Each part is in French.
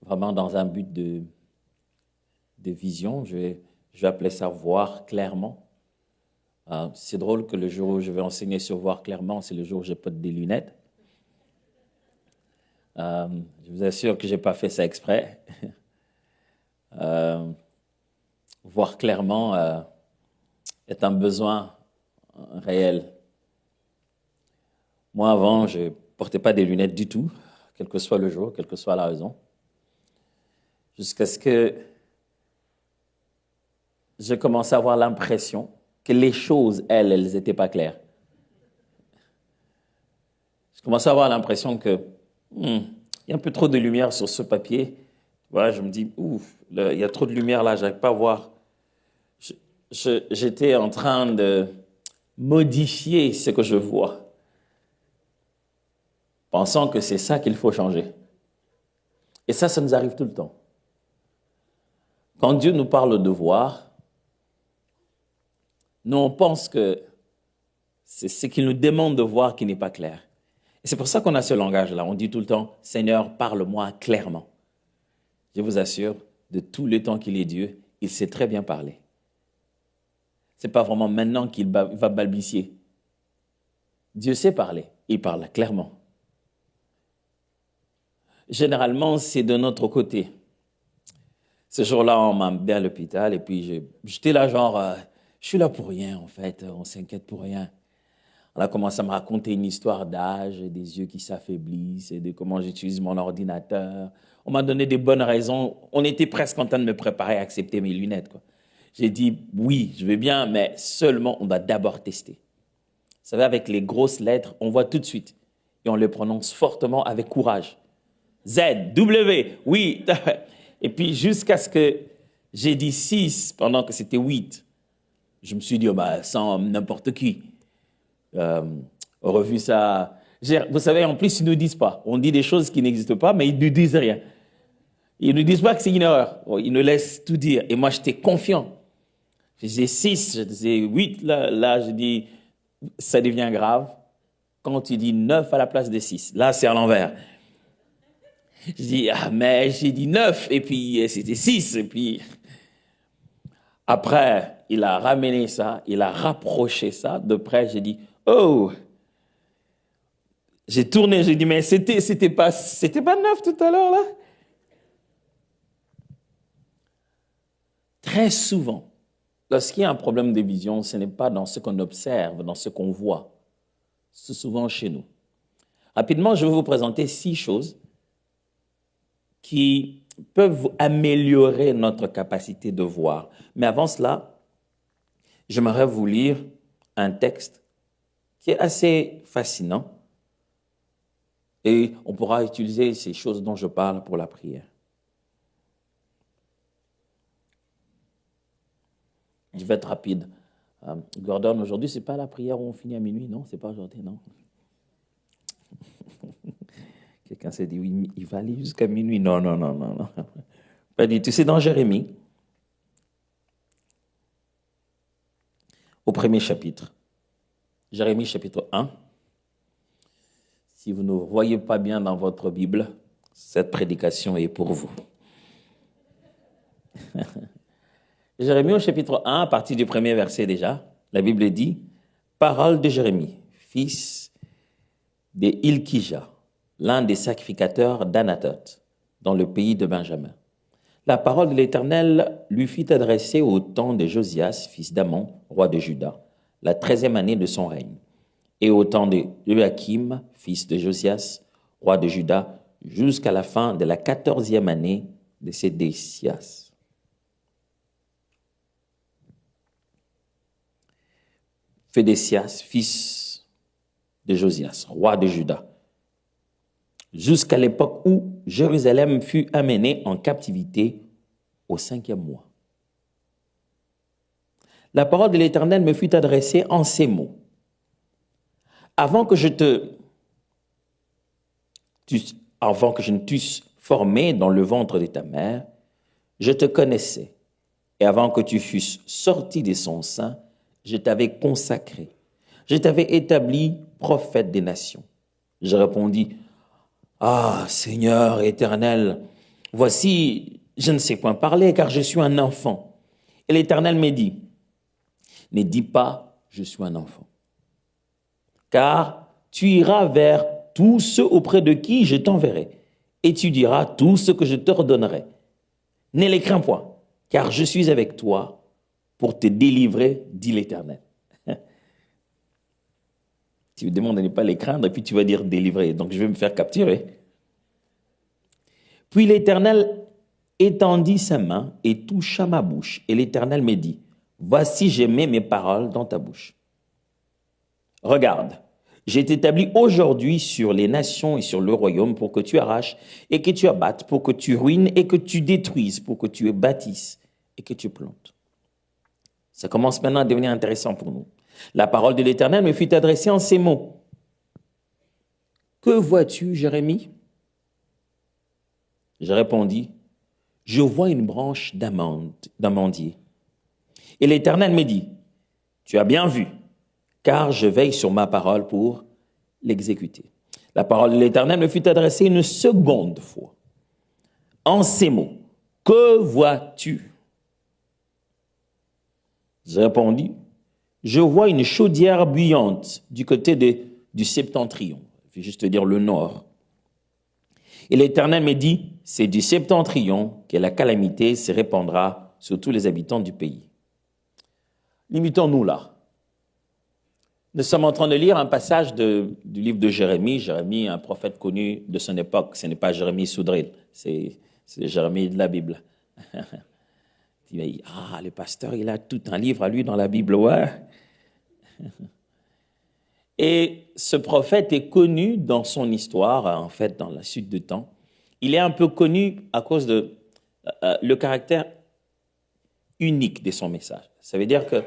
vraiment dans un but de vision. Je vais appeler ça voir clairement. C'est drôle que le jour où je vais enseigner sur voir clairement, c'est le jour où je porte des lunettes. Je vous assure que je n'ai pas fait ça exprès. Voir clairement est un besoin réel. Moi, avant, je ne portais pas des lunettes du tout, quel que soit le jour, quelle que soit la raison, jusqu'à ce que je commence à avoir l'impression que les choses, elles n'étaient pas claires. Je commence à avoir l'impression que il y a un peu trop de lumière sur ce papier. Voilà, je me dis, ouf, il y a trop de lumière là, je n'arrive pas à voir. J'étais en train de modifier ce que je vois, pensant que c'est ça qu'il faut changer. Et ça nous arrive tout le temps. Quand Dieu nous parle de voir, nous, on pense que c'est ce qu'il nous demande de voir qui n'est pas clair. Et c'est pour ça qu'on a ce langage-là. On dit tout le temps, Seigneur, parle-moi clairement. Je vous assure, de tout le temps qu'il est Dieu, il sait très bien parler. Ce n'est pas vraiment maintenant qu'il va balbutier. Dieu sait parler, il parle clairement. Généralement, c'est de notre côté. Ce jour-là, on m'a amené à l'hôpital et puis j'étais là genre, je suis là pour rien en fait, on s'inquiète pour rien. On a commencé à me raconter une histoire d'âge, des yeux qui s'affaiblissent, et de comment j'utilise mon ordinateur. On m'a donné des bonnes raisons. On était presque en train de me préparer à accepter mes lunettes, quoi. J'ai dit, oui, je vais bien, mais seulement on va d'abord tester. Vous savez, avec les grosses lettres, on voit tout de suite. Et on les prononce fortement avec courage. Z, W, oui. Et puis jusqu'à ce que j'ai dit 6 pendant que c'était 8. Je me suis dit, oh bah, sans n'importe qui. Revu ça. Vous savez, en plus, ils ne nous disent pas. On dit des choses qui n'existent pas, mais ils ne disent rien. Ils ne disent pas que c'est une erreur. Ils nous laissent tout dire. Et moi, j'étais confiant. Je disais 6, je disais 8. Là, je dis, ça devient grave. Quand tu dis 9 à la place de 6, là, c'est à l'envers. Je dis, ah, mais j'ai dit 9, et puis c'était 6, et puis... Après, il a ramené ça, il a rapproché ça de près, j'ai dit, oh! J'ai tourné, j'ai dit, mais c'était pas 9 tout à l'heure, là? Très souvent, lorsqu'il y a un problème de vision, ce n'est pas dans ce qu'on observe, dans ce qu'on voit. C'est souvent chez nous. Rapidement, je vais vous présenter 6 choses qui peuvent améliorer notre capacité de voir. Mais avant cela, j'aimerais vous lire un texte qui est assez fascinant et on pourra utiliser ces choses dont je parle pour la prière. Je vais être rapide. Gordon, aujourd'hui, ce n'est pas la prière où on finit à minuit, non? Ce n'est pas aujourd'hui, non? Quelqu'un s'est dit, oui, il va aller jusqu'à minuit. Non. Pas du tout. C'est dans Jérémie, au premier chapitre. Jérémie, chapitre 1. Si vous ne voyez pas bien dans votre Bible, cette prédication est pour vous. Jérémie, au chapitre 1, à partir du premier verset déjà, la Bible dit, « Parole de Jérémie, fils de Hilkija, l'un des sacrificateurs d'Anatoth, dans le pays de Benjamin. La parole de l'Éternel lui fut adressée au temps de Josias, fils d'Amon, roi de Juda, la 13e année de son règne, et au temps de Joachim, fils de Josias, roi de Juda, jusqu'à la fin de la 14e année de Sédécias. Sédécias, fils de Josias, roi de Juda, jusqu'à l'époque où Jérusalem fut amenée en captivité au 5e mois. La parole de l'Éternel me fut adressée en ces mots. Avant que je ne t'eusse formé dans le ventre de ta mère, je te connaissais. Et avant que tu fusses sorti de son sein, je t'avais consacré. Je t'avais établi prophète des nations. Je répondis, ah, Seigneur éternel, Voici, je ne sais point parler, car je suis un enfant. Et l'Éternel me dit, ne dis pas, je suis un enfant. Car tu iras vers tous ceux auprès de qui je t'enverrai, et tu diras tout ce que je te redonnerai. Ne les crains point, car je suis avec toi pour te délivrer, dit l'Éternel. Tu me demandes de ne pas les craindre, et puis tu vas dire délivrer. Donc je vais me faire capturer. Puis l'Éternel étendit sa main et toucha ma bouche. Et l'Éternel me dit, voici, j'ai mis mes paroles dans ta bouche. Regarde, j'ai t'établi aujourd'hui sur les nations et sur le royaume pour que tu arraches et que tu abattes, pour que tu ruines et que tu détruises, pour que tu bâtisses et que tu plantes. Ça commence maintenant à devenir intéressant pour nous. La parole de l'Éternel me fut adressée en ces mots. Que vois-tu, Jérémie? Je répondis, je vois une branche d'amandier. Et l'Éternel me dit, tu as bien vu, car je veille sur ma parole pour l'exécuter. La parole de l'Éternel me fut adressée une seconde fois. En ces mots, que vois-tu? Je répondis, je vois une chaudière bouillante du côté du septentrion. Je vais juste te dire le nord. Et l'Éternel me dit, c'est du septentrion que la calamité se répandra sur tous les habitants du pays. Limitons-nous là. Nous sommes en train de lire un passage du livre de Jérémie. Jérémie, un prophète connu de son époque. Ce n'est pas Jérémie Soudril, c'est Jérémie de la Bible. Ah, le pasteur, il a tout un livre à lui dans la Bible, ouais. Et ce prophète est connu dans son histoire, en fait, dans la suite du temps. Il est un peu connu à cause de le caractère unique de son message. Ça veut dire que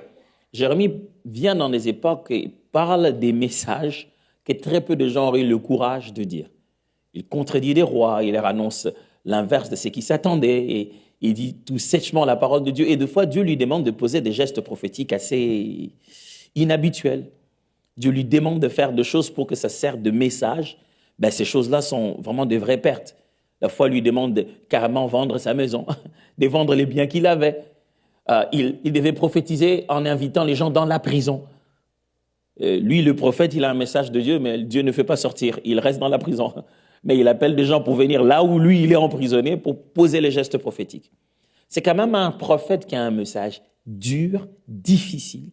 Jérémie vient dans des époques et parle des messages que très peu de gens auraient eu le courage de dire. Il contredit des rois, il leur annonce l'inverse de ce qui s'attendait et il dit tout sèchement la parole de Dieu. Et des fois, Dieu lui demande de poser des gestes prophétiques assez inhabituels. Dieu lui demande de faire des choses pour que ça serve de message. Ben, ces choses-là sont vraiment des vraies pertes. La foi lui demande de carrément vendre sa maison, de vendre les biens qu'il avait. Il devait prophétiser en invitant les gens dans la prison. Lui, le prophète, il a un message de Dieu, mais Dieu ne fait pas sortir. Il reste dans la prison. Mais il appelle des gens pour venir là où lui, il est emprisonné pour poser les gestes prophétiques. C'est quand même un prophète qui a un message dur, difficile,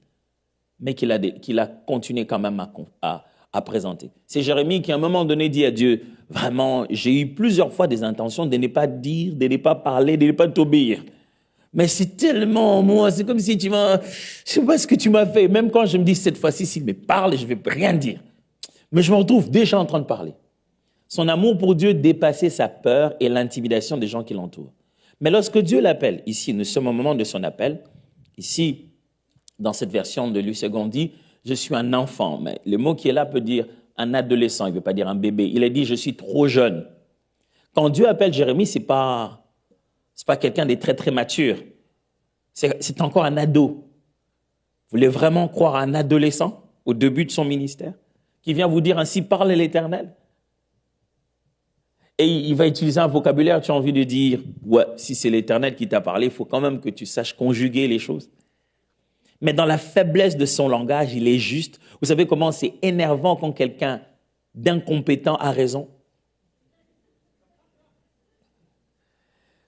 mais qu'il a continué quand même à présenter. C'est Jérémie qui, à un moment donné, dit à Dieu, vraiment, j'ai eu plusieurs fois des intentions de ne pas dire, de ne pas parler, de ne pas t'obéir. Mais c'est tellement moi, c'est comme si je sais pas ce que tu m'as fait. Même quand je me dis, cette fois-ci, s'il me parle, je ne vais rien dire. Mais je me retrouve déjà en train de parler. Son amour pour Dieu dépassait sa peur et l'intimidation des gens qui l'entourent. Mais lorsque Dieu l'appelle, ici, nous sommes au moment de son appel, ici, dans cette version de Louis II, dit, je suis un enfant. Mais le mot qui est là peut dire un adolescent, il ne veut pas dire un bébé. Il a dit, je suis trop jeune. Quand Dieu appelle Jérémie, c'est pas quelqu'un de très, très mature. C'est encore un ado. Vous voulez vraiment croire à un adolescent au début de son ministère qui vient vous dire ainsi parle l'Éternel? Et il va utiliser un vocabulaire, tu as envie de dire, ouais, si c'est l'Éternel qui t'a parlé, il faut quand même que tu saches conjuguer les choses. Mais dans la faiblesse de son langage, il est juste. Vous savez comment c'est énervant quand quelqu'un d'incompétent a raison?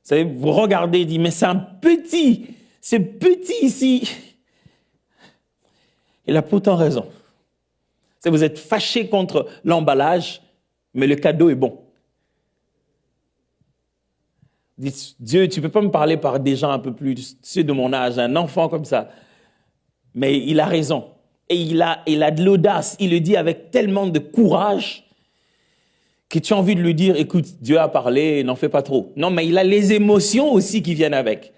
Vous savez, vous regardez et dites, mais c'est petit ici. Il a pourtant raison. Vous êtes fâché contre l'emballage, mais le cadeau est bon. Dites, Dieu, tu ne peux pas me parler par des gens un peu plus, ceux de mon âge, un enfant comme ça. Mais il a raison. Et il a de l'audace. Il le dit avec tellement de courage que tu as envie de lui dire, écoute, Dieu a parlé, n'en fais pas trop. Non, mais il a les émotions aussi qui viennent avec.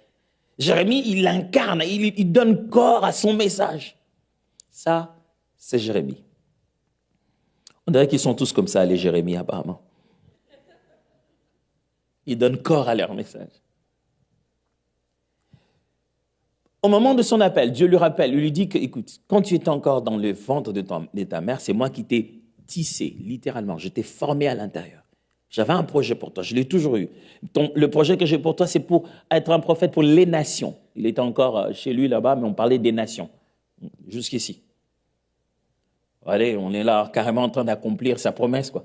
Jérémie, il l'incarne, il donne corps à son message. Ça, c'est Jérémie. On dirait qu'ils sont tous comme ça, les Jérémie, apparemment. Ils donnent corps à leur message. Au moment de son appel, Dieu lui rappelle, il lui dit que, écoute, quand tu étais encore dans le ventre de ta mère, c'est moi qui t'ai tissé, littéralement. Je t'ai formé à l'intérieur. J'avais un projet pour toi, je l'ai toujours eu. Le projet que j'ai pour toi, c'est pour être un prophète pour les nations. Il était encore chez lui là-bas, mais on parlait des nations, jusqu'ici. Allez, on est là carrément en train d'accomplir sa promesse, quoi.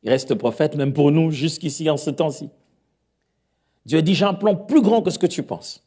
Il reste prophète même pour nous jusqu'ici, en ce temps-ci. Dieu dit, j'ai un plan plus grand que ce que tu penses.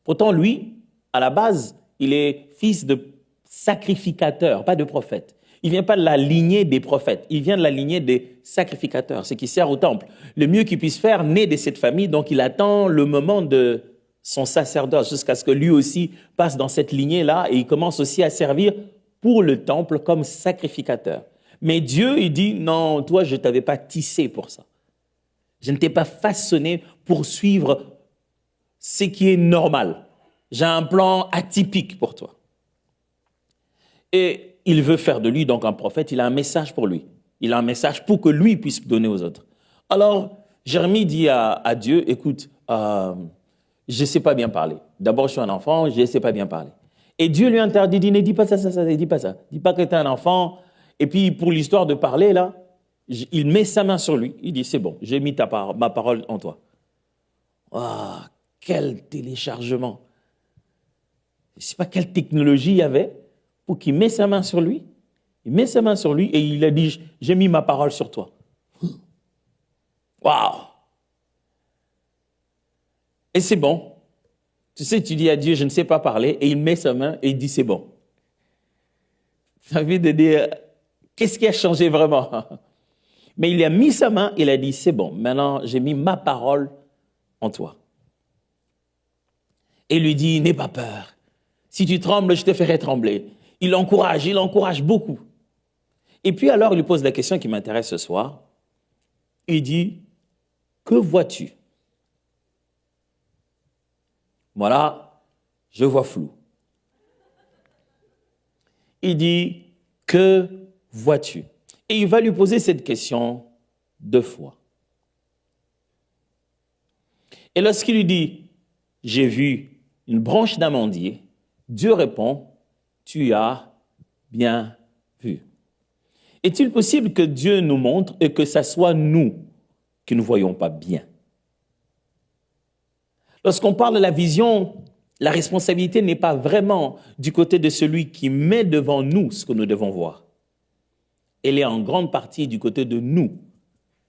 Pourtant, lui, à la base, il est fils de sacrificateur, pas de prophète. Il ne vient pas de la lignée des prophètes, il vient de la lignée des sacrificateurs, ceux qui servent au temple. Le mieux qu'il puisse faire, né de cette famille, donc il attend le moment de son sacerdoce jusqu'à ce que lui aussi passe dans cette lignée-là et il commence aussi à servir pour le temple comme sacrificateur. Mais Dieu, il dit, non, toi, je ne t'avais pas tissé pour ça. Je ne t'ai pas façonné pour suivre ce qui est normal. J'ai un plan atypique pour toi. Et il veut faire de lui donc un prophète, il a un message pour lui. Il a un message pour que lui puisse donner aux autres. Alors, Jérémie dit à Dieu, écoute, je ne sais pas bien parler. D'abord, je suis un enfant, je ne sais pas bien parler. Et Dieu lui interdit, dit, ne dis pas ça, ne dis pas ça. Dis pas que tu es un enfant. Et puis, pour l'histoire de parler, là, il met sa main sur lui. Il dit, c'est bon, j'ai mis ma parole en toi. Ah, quel téléchargement. Je ne sais pas quelle technologie il y avait pour qu'il mette sa main sur lui. Il met sa main sur lui et il a dit, j'ai mis ma parole sur toi. Waouh! Et c'est bon. Tu sais, tu dis à Dieu, je ne sais pas parler, et il met sa main et il dit, c'est bon. Ça veut dire, qu'est-ce qui a changé vraiment? Mais il a mis sa main, il a dit, c'est bon, maintenant j'ai mis ma parole en toi. Et il lui dit, n'aie pas peur. Si tu trembles, je te ferai trembler. Il encourage beaucoup. Et puis alors, il lui pose la question qui m'intéresse ce soir. Il dit, que vois-tu? Voilà, je vois flou. Il dit, que vois-tu? Et il va lui poser cette question 2 fois. Et lorsqu'il lui dit, j'ai vu une branche d'amandier, Dieu répond, tu as bien vu. Est-il possible que Dieu nous montre et que ce soit nous qui ne voyons pas bien? Lorsqu'on parle de la vision, la responsabilité n'est pas vraiment du côté de celui qui met devant nous ce que nous devons voir. Elle est en grande partie du côté de nous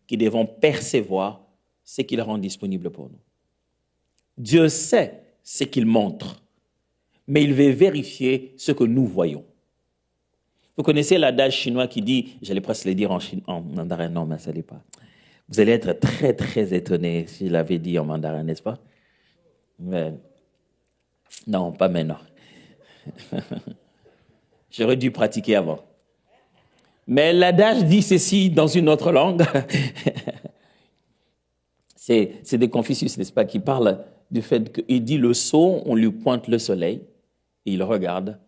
qui devons percevoir ce qu'il rend disponible pour nous. Dieu sait ce qu'il montre, mais il veut vérifier ce que nous voyons. Vous connaissez l'adage chinois qui dit, j'allais presque le dire en mandarin, non, mais ça l'est pas. Vous allez être très, très étonné si je l'avais dit en mandarin, n'est-ce pas? Mais non, pas maintenant. J'aurais dû pratiquer avant. Mais l'adage dit ceci dans une autre langue. C'est de Confucius, n'est-ce pas, qui parle du fait qu'il dit le sot, on lui pointe le soleil et il regarde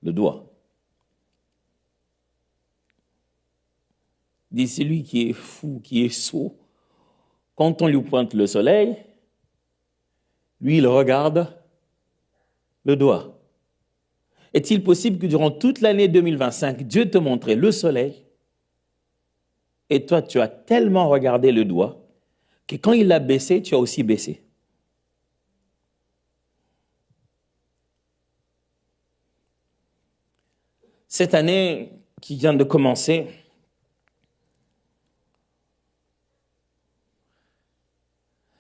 le doigt. Il dit celui qui est fou, qui est sot, quand on lui pointe le soleil, lui, il regarde le doigt. Est-il possible que durant toute l'année 2025, Dieu te montrait le soleil et toi, tu as tellement regardé le doigt que quand il l'a baissé, tu as aussi baissé? Cette année qui vient de commencer,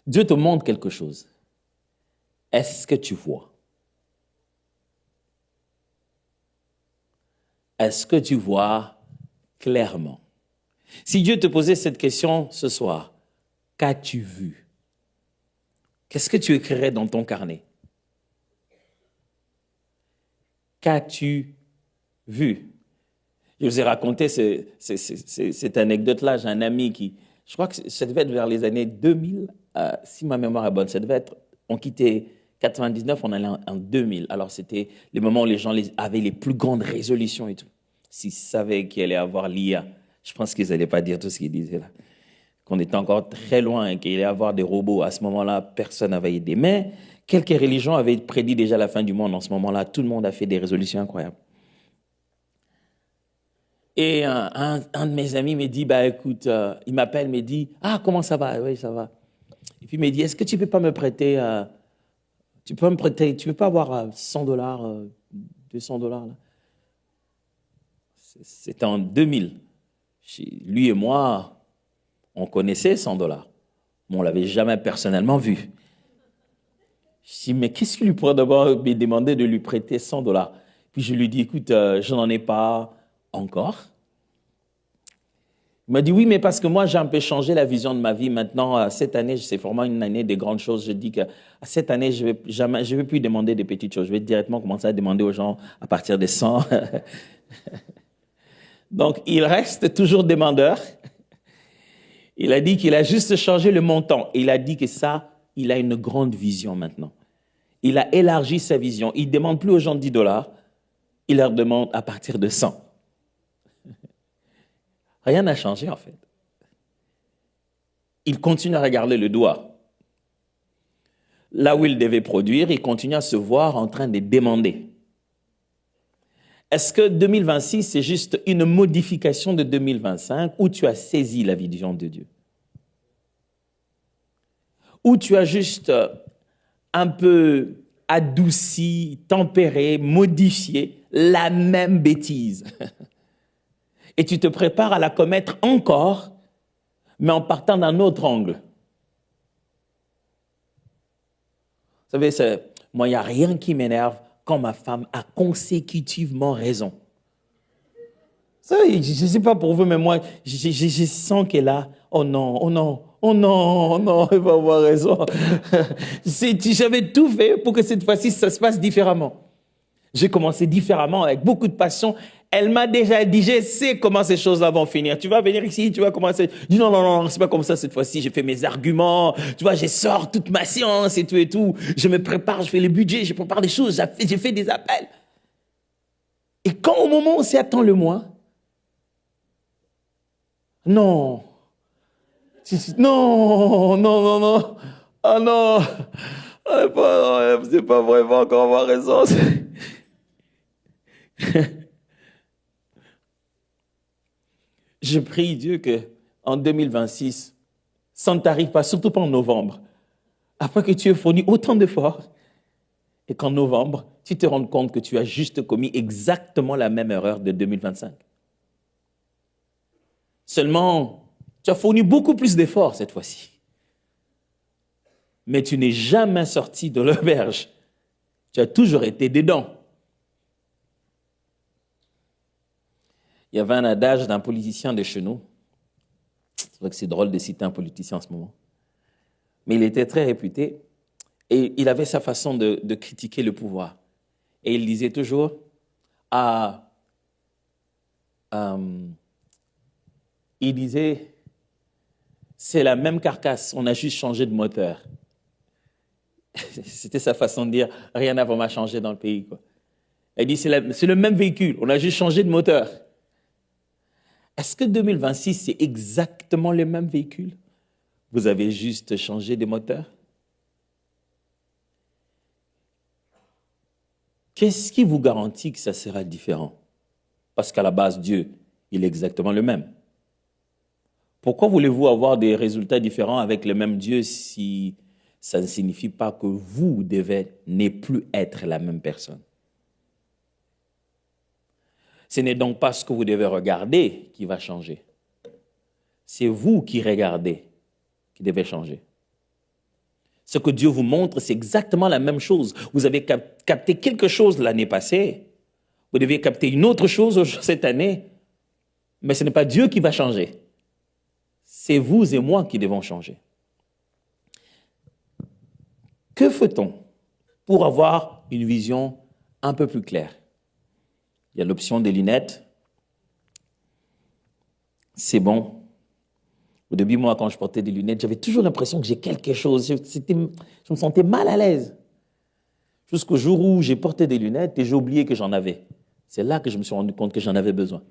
Dieu te montre quelque chose. Est-ce que tu vois? Est-ce que tu vois clairement? Si Dieu te posait cette question ce soir, qu'as-tu vu? Qu'est-ce que tu écrirais dans ton carnet? Qu'as-tu vu? Je vous ai raconté cette anecdote-là. J'ai un ami qui, je crois que ça devait être vers les années 2000, si ma mémoire est bonne, ça devait être, on quittait 99, on allait en 2000. Alors, c'était les moments où les gens avaient les plus grandes résolutions et tout. S'ils savaient qu'il allait avoir l'IA, je pense qu'ils n'allaient pas dire tout ce qu'ils disaient là. Qu'on était encore très loin et qu'il allait avoir des robots. À ce moment-là, personne n'avait idée. Mais quelques religions avaient prédit déjà la fin du monde. En ce moment-là, tout le monde a fait des résolutions incroyables. Et un de mes amis me dit, bah écoute, il m'appelle, me dit, ah, comment ça va? Oui, ça va. Et puis il me dit, est-ce que tu peux pas me prêter, tu peux pas avoir $100, $200 là? C'était en 2000. Lui et moi, on connaissait $100, mais on l'avait jamais personnellement vu. Je dis, mais qu'est-ce qui lui pourrait d'abord me demander de lui prêter $100? Puis je lui dis, écoute, je n'en ai pas encore. Il m'a dit, oui, mais parce que moi, j'ai un peu changé la vision de ma vie. Maintenant, cette année, c'est vraiment une année des grandes choses. Je dis que cette année, je vais plus demander des petites choses. Je vais directement commencer à demander aux gens à partir de 100. Donc, il reste toujours demandeur. Il a dit qu'il a juste changé le montant. Il a dit que ça, il a une grande vision maintenant. Il a élargi sa vision. Il ne demande plus aux gens $10. Il leur demande à partir de 100. Rien n'a changé, en fait. Il continue à regarder le doigt. Là où il devait produire, il continue à se voir en train de demander. Est-ce que 2026, c'est juste une modification de 2025 où tu as saisi la vision de Dieu? Ou tu as juste un peu adouci, tempéré, modifié la même bêtise? Et tu te prépares à la commettre encore, mais en partant d'un autre angle. Vous savez, moi, il n'y a rien qui m'énerve quand ma femme a consécutivement raison. Ça, je ne sais pas pour vous, mais moi, je sens qu'elle a, oh non, oh non, oh non, oh non, elle va avoir raison. J'avais tout fait pour que cette fois-ci, ça se passe différemment. J'ai commencé différemment, avec beaucoup de passion. Elle m'a déjà dit, je sais comment ces choses-là vont finir. Tu vas venir ici, tu vas commencer. Je dis non, non, non, c'est pas comme ça cette fois-ci. J'ai fait mes arguments. Tu vois, je sors toute ma science et tout et tout. Je me prépare, je fais le budget, je prépare des choses, j'ai fait des appels. Et quand au moment où on s'y attend le moins, non, non, non, non, non, ah non, c'est pas vraiment qu'on va avoir raison. Je prie Dieu que en 2026, ça ne t'arrive pas, surtout pas en novembre, après que tu aies fourni autant d'efforts, et qu'en novembre, tu te rendes compte que tu as juste commis exactement la même erreur de 2025. Seulement, tu as fourni beaucoup plus d'efforts cette fois-ci. Mais tu n'es jamais sorti de l'auberge. Tu as toujours été dedans. Il y avait un adage d'un politicien de chez nous. C'est vrai que c'est drôle de citer un politicien en ce moment. Mais il était très réputé et il avait sa façon de critiquer le pouvoir. Et il disait toujours, il disait, c'est la même carcasse, on a juste changé de moteur. C'était sa façon de dire, rien n'a vraiment changé dans le pays, quoi. Il dit, c'est le même véhicule, on a juste changé de moteur. Est-ce que 2026, c'est exactement le même véhicule? Vous avez juste changé de moteur? Qu'est-ce qui vous garantit que ça sera différent? Parce qu'à la base, Dieu, il est exactement le même. Pourquoi voulez-vous avoir des résultats différents avec le même Dieu si ça ne signifie pas que vous devez ne plus être la même personne? Ce n'est donc pas ce que vous devez regarder qui va changer. C'est vous qui regardez qui devez changer. Ce que Dieu vous montre, c'est exactement la même chose. Vous avez capté quelque chose l'année passée. Vous devez capter une autre chose cette année. Mais ce n'est pas Dieu qui va changer. C'est vous et moi qui devons changer. Que fait-on pour avoir une vision un peu plus claire? Il y a l'option des lunettes. C'est bon. Au début, moi, quand je portais des lunettes, j'avais toujours l'impression que j'ai quelque chose. Je me sentais mal à l'aise. Jusqu'au jour où j'ai porté des lunettes et j'ai oublié que j'en avais. C'est là que je me suis rendu compte que j'en avais besoin.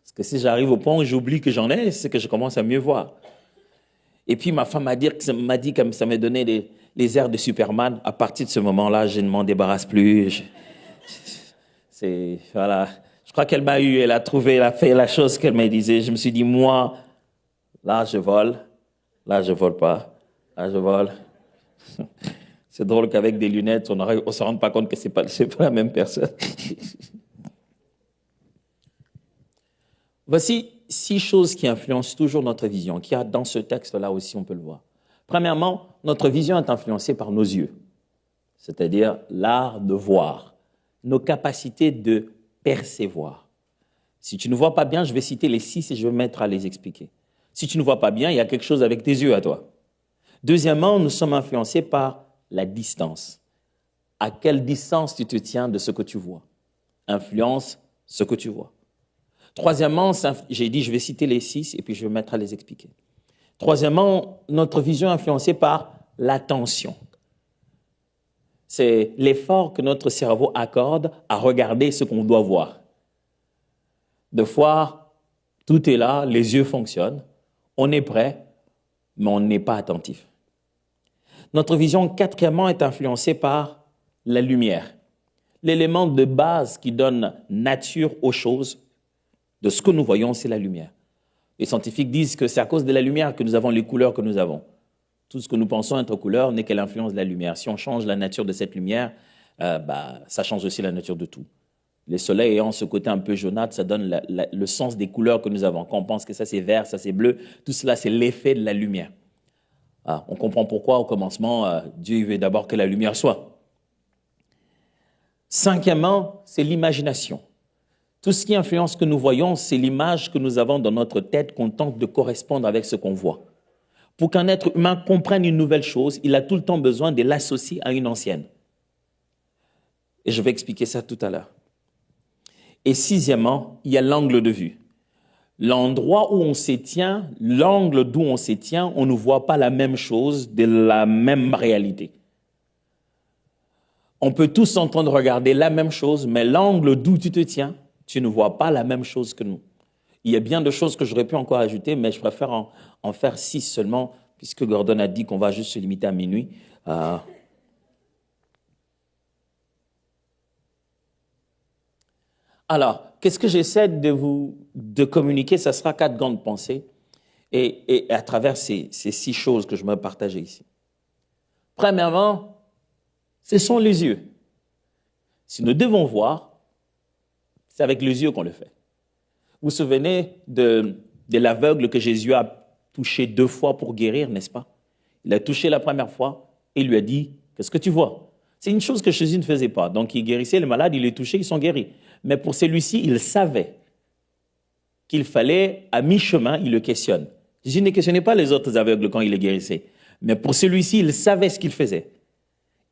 Parce que si j'arrive au point où j'oublie que j'en ai, c'est que je commence à mieux voir. Et puis ma femme m'a dit que ça m'a donné les airs de Superman. À partir de ce moment-là, je ne m'en débarrasse plus. Voilà. Je crois qu'elle m'a eu, elle a trouvé, elle a fait la chose qu'elle me disait. Je me suis dit, moi, là, je vole pas, là, je vole. C'est drôle qu'avec des lunettes, on ne se rende pas compte que c'est pas la même personne. Voici 6 choses qui influencent toujours notre vision, qu'il y a dans ce texte-là aussi, on peut le voir. Premièrement, notre vision est influencée par nos yeux, c'est-à-dire l'art de voir, nos capacités de percevoir. Si tu ne vois pas bien, je vais citer les 6 et je vais me mettre à les expliquer. Si tu ne vois pas bien, il y a quelque chose avec tes yeux à toi. Deuxièmement, nous sommes influencés par la distance. À quelle distance tu te tiens de ce que tu vois? Influence ce que tu vois. Troisièmement, j'ai dit, je vais citer les 6 et puis je vais me mettre à les expliquer. Troisièmement, notre vision est influencée par l'attention. C'est l'effort que notre cerveau accorde à regarder ce qu'on doit voir. Des fois, tout est là, les yeux fonctionnent, on est prêt, mais on n'est pas attentif. Notre vision, quatrièmement, est influencée par la lumière. L'élément de base qui donne nature aux choses, de ce que nous voyons, c'est la lumière. Les scientifiques disent que c'est à cause de la lumière que nous avons les couleurs que nous avons. Tout ce que nous pensons être couleur n'est que l'influence de la lumière. Si on change la nature de cette lumière, ça change aussi la nature de tout. Les soleils ayant ce côté un peu jaunâtre, ça donne le sens des couleurs que nous avons. Quand on pense que ça c'est vert, ça c'est bleu, tout cela c'est l'effet de la lumière. On comprend pourquoi au commencement, Dieu veut d'abord que la lumière soit. Cinquièmement, c'est l'imagination. Tout ce qui influence ce que nous voyons, c'est l'image que nous avons dans notre tête qu'on tente de correspondre avec ce qu'on voit. Pour qu'un être humain comprenne une nouvelle chose, il a tout le temps besoin de l'associer à une ancienne. Et je vais expliquer ça tout à l'heure. Et sixièmement, il y a l'angle de vue. L'endroit où on se tient, l'angle d'où on se tient, on ne voit pas la même chose de la même réalité. On peut tous entendre regarder la même chose, mais l'angle d'où tu te tiens, tu ne vois pas la même chose que nous. Il y a bien de choses que j'aurais pu encore ajouter, mais je préfère en faire 6 seulement, puisque Gordon a dit qu'on va juste se limiter à minuit. Alors, qu'est-ce que j'essaie de communiquer? Ça sera 4 grandes pensées, et à travers ces 6 choses que je me partageais ici. Premièrement, ce sont les yeux. Si nous devons voir, c'est avec les yeux qu'on le fait. Vous vous souvenez de l'aveugle que Jésus a touché 2 fois pour guérir, n'est-ce pas? Il a touché la première fois et il lui a dit, qu'est-ce que tu vois? C'est une chose que Jésus ne faisait pas. Donc il guérissait les malades, il les touchait, ils sont guéris. Mais pour celui-ci, il savait qu'il fallait, à mi-chemin, il le questionne. Jésus ne questionnait pas les autres aveugles quand il les guérissait. Mais pour celui-ci, il savait ce qu'il faisait.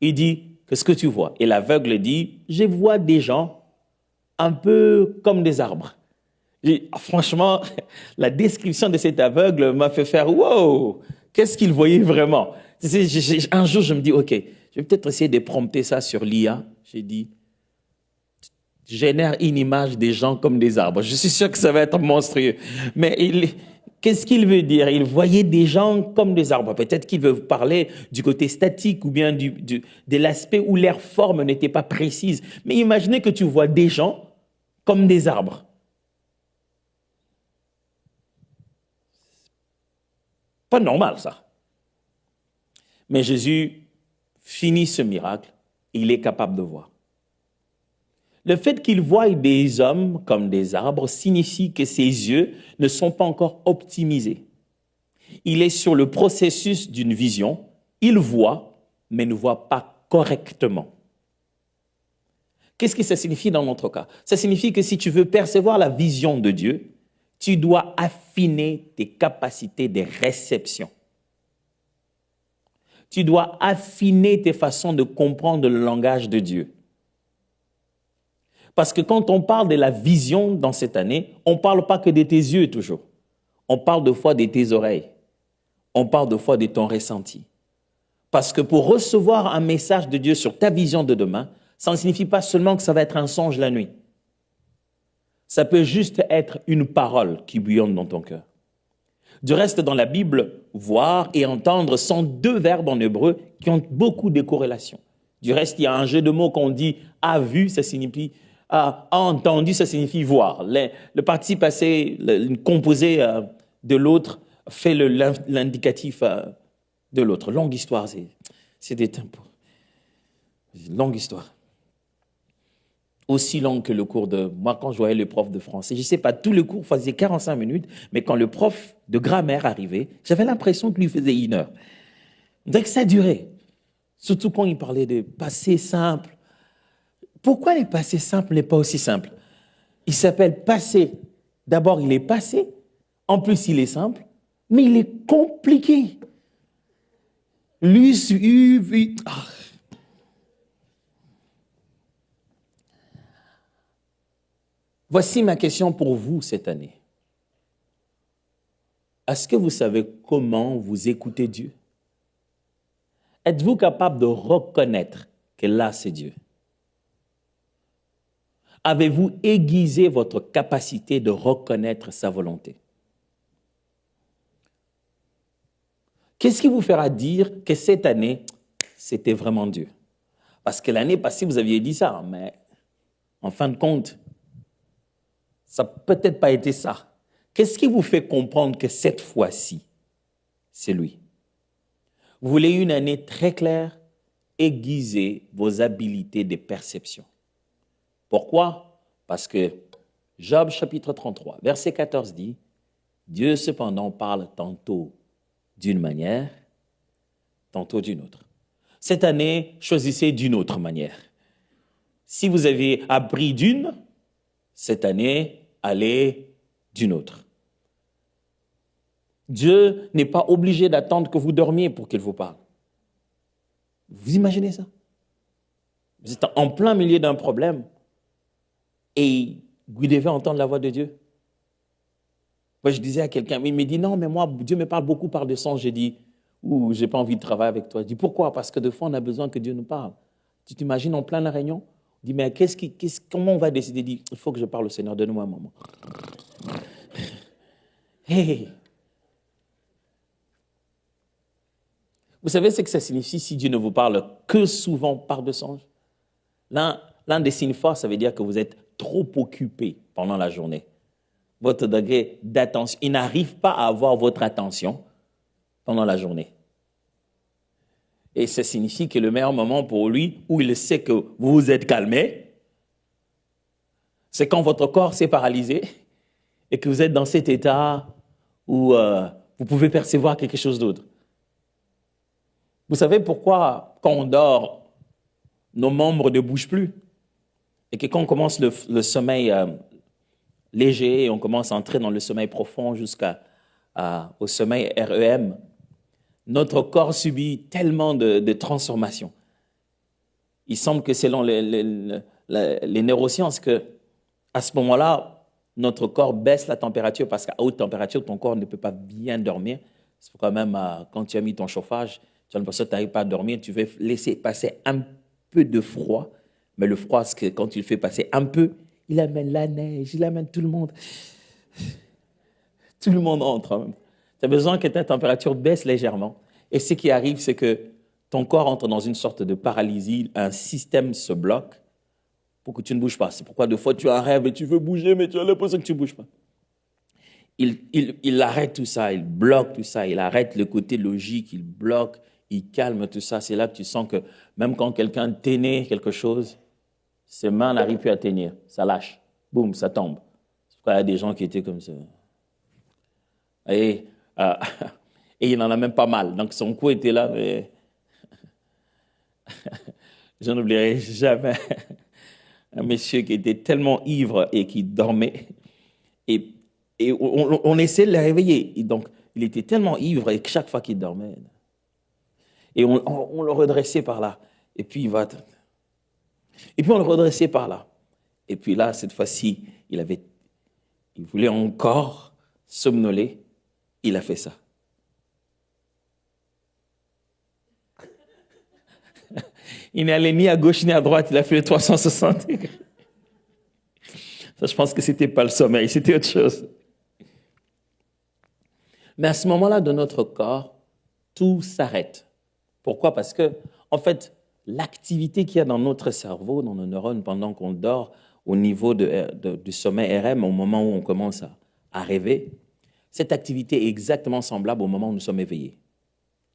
Il dit, qu'est-ce que tu vois? Et l'aveugle dit, je vois des gens un peu comme des arbres. Et, franchement, la description de cet aveugle m'a fait faire, wow, qu'est-ce qu'il voyait vraiment? Un jour, je me dis, ok, je vais peut-être essayer de prompter ça sur l'IA. J'ai dit, génère une image des gens comme des arbres. Je suis sûr que ça va être monstrueux. Mais qu'est-ce qu'il veut dire? Il voyait des gens comme des arbres. Peut-être qu'il veut parler du côté statique ou bien de l'aspect où leur forme n'était pas précise. Mais imaginez que tu vois des gens comme des arbres. Pas normal, ça. Mais Jésus finit ce miracle et il est capable de voir. Le fait qu'il voie des hommes comme des arbres signifie que ses yeux ne sont pas encore optimisés. Il est sur le processus d'une vision. Il voit, mais ne voit pas correctement. Qu'est-ce que ça signifie dans notre cas? Ça signifie que si tu veux percevoir la vision de Dieu, tu dois affiner tes capacités de réception. Tu dois affiner tes façons de comprendre le langage de Dieu. Parce que quand on parle de la vision dans cette année, on ne parle pas que de tes yeux toujours. On parle de fois de tes oreilles. On parle de fois de ton ressenti. Parce que pour recevoir un message de Dieu sur ta vision de demain, ça ne signifie pas seulement que ça va être un songe la nuit. Ça peut juste être une parole qui bouillonne dans ton cœur. Du reste, dans la Bible, voir et entendre sont 2 verbes en hébreu qui ont beaucoup de corrélations. Du reste, il y a un jeu de mots qu'on dit « a vu », ça signifie a entendu, ça signifie voir. Le participe passé, le composé de l'autre fait l'indicatif de l'autre. Longue histoire, c'est des tempos. Longue histoire. Aussi longue que le cours de... Moi, quand je voyais le prof de français, je ne sais pas, tout le cours faisait 45 minutes, mais quand le prof de grammaire arrivait, j'avais l'impression qu'il lui faisait 1 heure. Donc ça durait. Surtout quand il parlait de passé simple. Pourquoi les passés simples n'est pas aussi simple? Il s'appelle passé. D'abord, il est passé. En plus, il est simple. Mais il est compliqué. Lus, u, vi. Voici ma question pour vous cette année. Est-ce que vous savez comment vous écoutez Dieu? Êtes-vous capable de reconnaître que là, c'est Dieu? Avez-vous aiguisé votre capacité de reconnaître sa volonté? Qu'est-ce qui vous fera dire que cette année, c'était vraiment Dieu? Parce que l'année passée, vous aviez dit ça, mais en fin de compte, ça n'a peut-être pas été ça. Qu'est-ce qui vous fait comprendre que cette fois-ci, c'est lui? Vous voulez une année très claire? Aiguisez vos habiletés de perception. Pourquoi? Parce que Job chapitre 33, verset 14 dit, Dieu cependant parle tantôt d'une manière, tantôt d'une autre. Cette année, choisissez d'une autre manière. Si vous avez appris d'une, cette année, allez d'une autre. Dieu n'est pas obligé d'attendre que vous dormiez pour qu'il vous parle. Vous imaginez ça? Vous êtes en plein milieu d'un problème et vous devez entendre la voix de Dieu. Moi, je disais à quelqu'un, il me dit, non, mais moi, Dieu me parle beaucoup par des sons. J'ai dit, je n'ai pas envie de travailler avec toi. Je dis, pourquoi? Parce que des fois, on a besoin que Dieu nous parle. Tu t'imagines en pleine réunion? On dit, mais comment on va décider? Il dit, il faut que je parle au Seigneur, donne-moi un moment. Hey. Vous savez ce que ça signifie si Dieu ne vous parle que souvent par de songes? L'un des signes forts, ça veut dire que vous êtes trop occupé pendant la journée. Votre degré d'attention, il n'arrive pas à avoir votre attention pendant la journée. Et ça signifie que le meilleur moment pour lui, où il sait que vous vous êtes calmé, c'est quand votre corps s'est paralysé et que vous êtes dans cet état où vous pouvez percevoir quelque chose d'autre. Vous savez pourquoi, quand on dort, nos membres ne bougent plus? Et que quand on commence le sommeil léger, et on commence à entrer dans le sommeil profond jusqu'au sommeil REM, notre corps subit tellement de transformations. Il semble que selon les neurosciences, qu'à ce moment-là, notre corps baisse la température parce qu'à haute température, ton corps ne peut pas bien dormir. C'est pourquoi même quand tu as mis ton chauffage, tu as l'impression que tu n'arrives pas à dormir, tu veux laisser passer un peu de froid. Mais le froid, c'est que quand tu le fais passer un peu, il amène la neige, il amène tout le monde. Tout le monde entre. Tu as besoin que ta température baisse légèrement. Et ce qui arrive, c'est que ton corps entre dans une sorte de paralysie, un système se bloque pour que tu ne bouges pas. C'est pourquoi des fois tu as un rêve et tu veux bouger, mais tu as l'impression que tu ne bouges pas. Il arrête tout ça, il bloque tout ça, il arrête le côté logique, il bloque, il calme tout ça. C'est là que tu sens que même quand quelqu'un tenait quelque chose, ses mains n'arrivent plus à tenir, ça lâche, boum, ça tombe. C'est pourquoi il y a des gens qui étaient comme ça. Et il en a même pas mal. Donc son cou était là, mais je n'oublierai jamais un monsieur qui était tellement ivre et qui dormait. Et on essaie de le réveiller. Et donc, il était tellement ivre et que chaque fois qu'il dormait, et on le redressait par là. Et puis, il va... Et puis, on le redressait par là. Et puis là, cette fois-ci, il voulait encore somnoler. Il a fait ça. Il n'est allé ni à gauche ni à droite. Il a fait le 360. Ça, je pense que ce n'était pas le sommeil, c'était autre chose. Mais à ce moment-là, de notre corps, tout s'arrête. Pourquoi? Parce que, en fait, l'activité qu'il y a dans notre cerveau, dans nos neurones, pendant qu'on dort, au niveau du sommet RM, au moment où on commence à rêver, cette activité est exactement semblable au moment où nous sommes éveillés.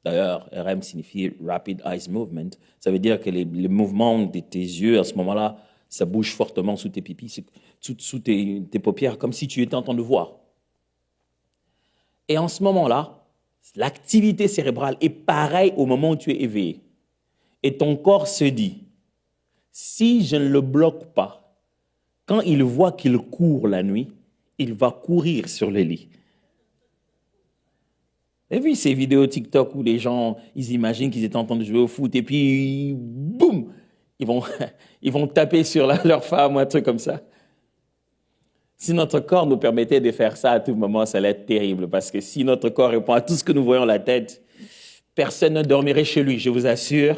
D'ailleurs, RM signifie Rapid Eye Movement. Ça veut dire que les mouvements de tes yeux, à ce moment-là, ça bouge fortement sous tes pupilles, sous tes paupières, comme si tu étais en train de voir. Et en ce moment-là, l'activité cérébrale est pareille au moment où tu es éveillé. Et ton corps se dit, si je ne le bloque pas, quand il voit qu'il court la nuit, il va courir sur le lit. Vous avez vu ces vidéos TikTok où les gens, ils imaginent qu'ils étaient en train de jouer au foot et puis, boum, ils vont taper sur leur femme ou un truc comme ça. Si notre corps nous permettait de faire ça à tout moment, ça allait être terrible. Parce que si notre corps répond à tout ce que nous voyons la tête, personne ne dormirait chez lui, je vous assure.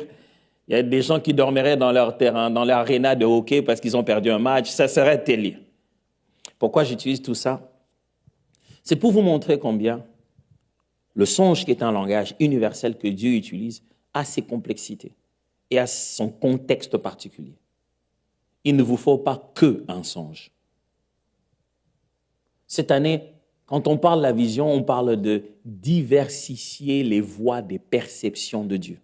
Il y a des gens qui dormiraient dans leur terrain, dans leur aréna de hockey parce qu'ils ont perdu un match. Ça serait terrible. Pourquoi j'utilise tout ça? C'est pour vous montrer combien le songe, qui est un langage universel que Dieu utilise, a ses complexités et a son contexte particulier. Il ne vous faut pas qu'un songe. Cette année, quand on parle de la vision, on parle de diversifier les voies des perceptions de Dieu.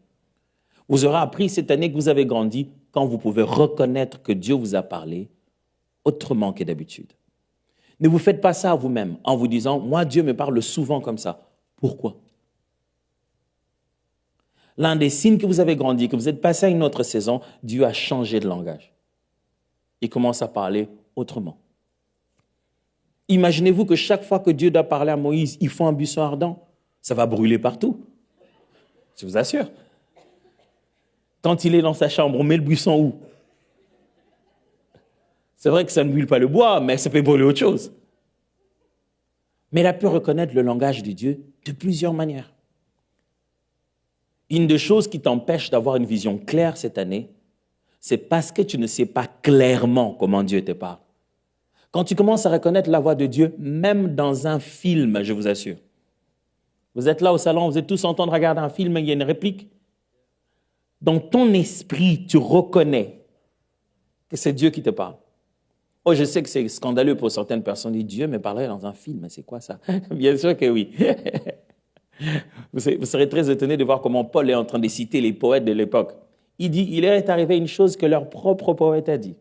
Vous aurez appris cette année que vous avez grandi quand vous pouvez reconnaître que Dieu vous a parlé autrement que d'habitude. Ne vous faites pas ça à vous-même en vous disant « Moi, Dieu me parle souvent comme ça ». Pourquoi? L'un des signes que vous avez grandi, que vous êtes passé à une autre saison, Dieu a changé de langage. Il commence à parler autrement. Imaginez-vous que chaque fois que Dieu doit parler à Moïse, il faut un buisson ardent. Ça va brûler partout. Je vous assure. Quand il est dans sa chambre, on met le buisson où? C'est vrai que ça ne brûle pas le bois, mais ça peut brûler autre chose. Mais il a pu reconnaître le langage de Dieu de plusieurs manières. Une des choses qui t'empêche d'avoir une vision claire cette année, c'est parce que tu ne sais pas clairement comment Dieu te parle. Quand tu commences à reconnaître la voix de Dieu, même dans un film, je vous assure. Vous êtes là au salon, vous êtes tous en train de regarder un film, il y a une réplique. Dans ton esprit, tu reconnais que c'est Dieu qui te parle. Oh, je sais que c'est scandaleux pour certaines personnes. Dieu me parlait dans un film, c'est quoi ça? Bien sûr que oui. Vous serez très étonné de voir comment Paul est en train de citer les poètes de l'époque. Il dit, il est arrivé une chose que leur propre poète a dit.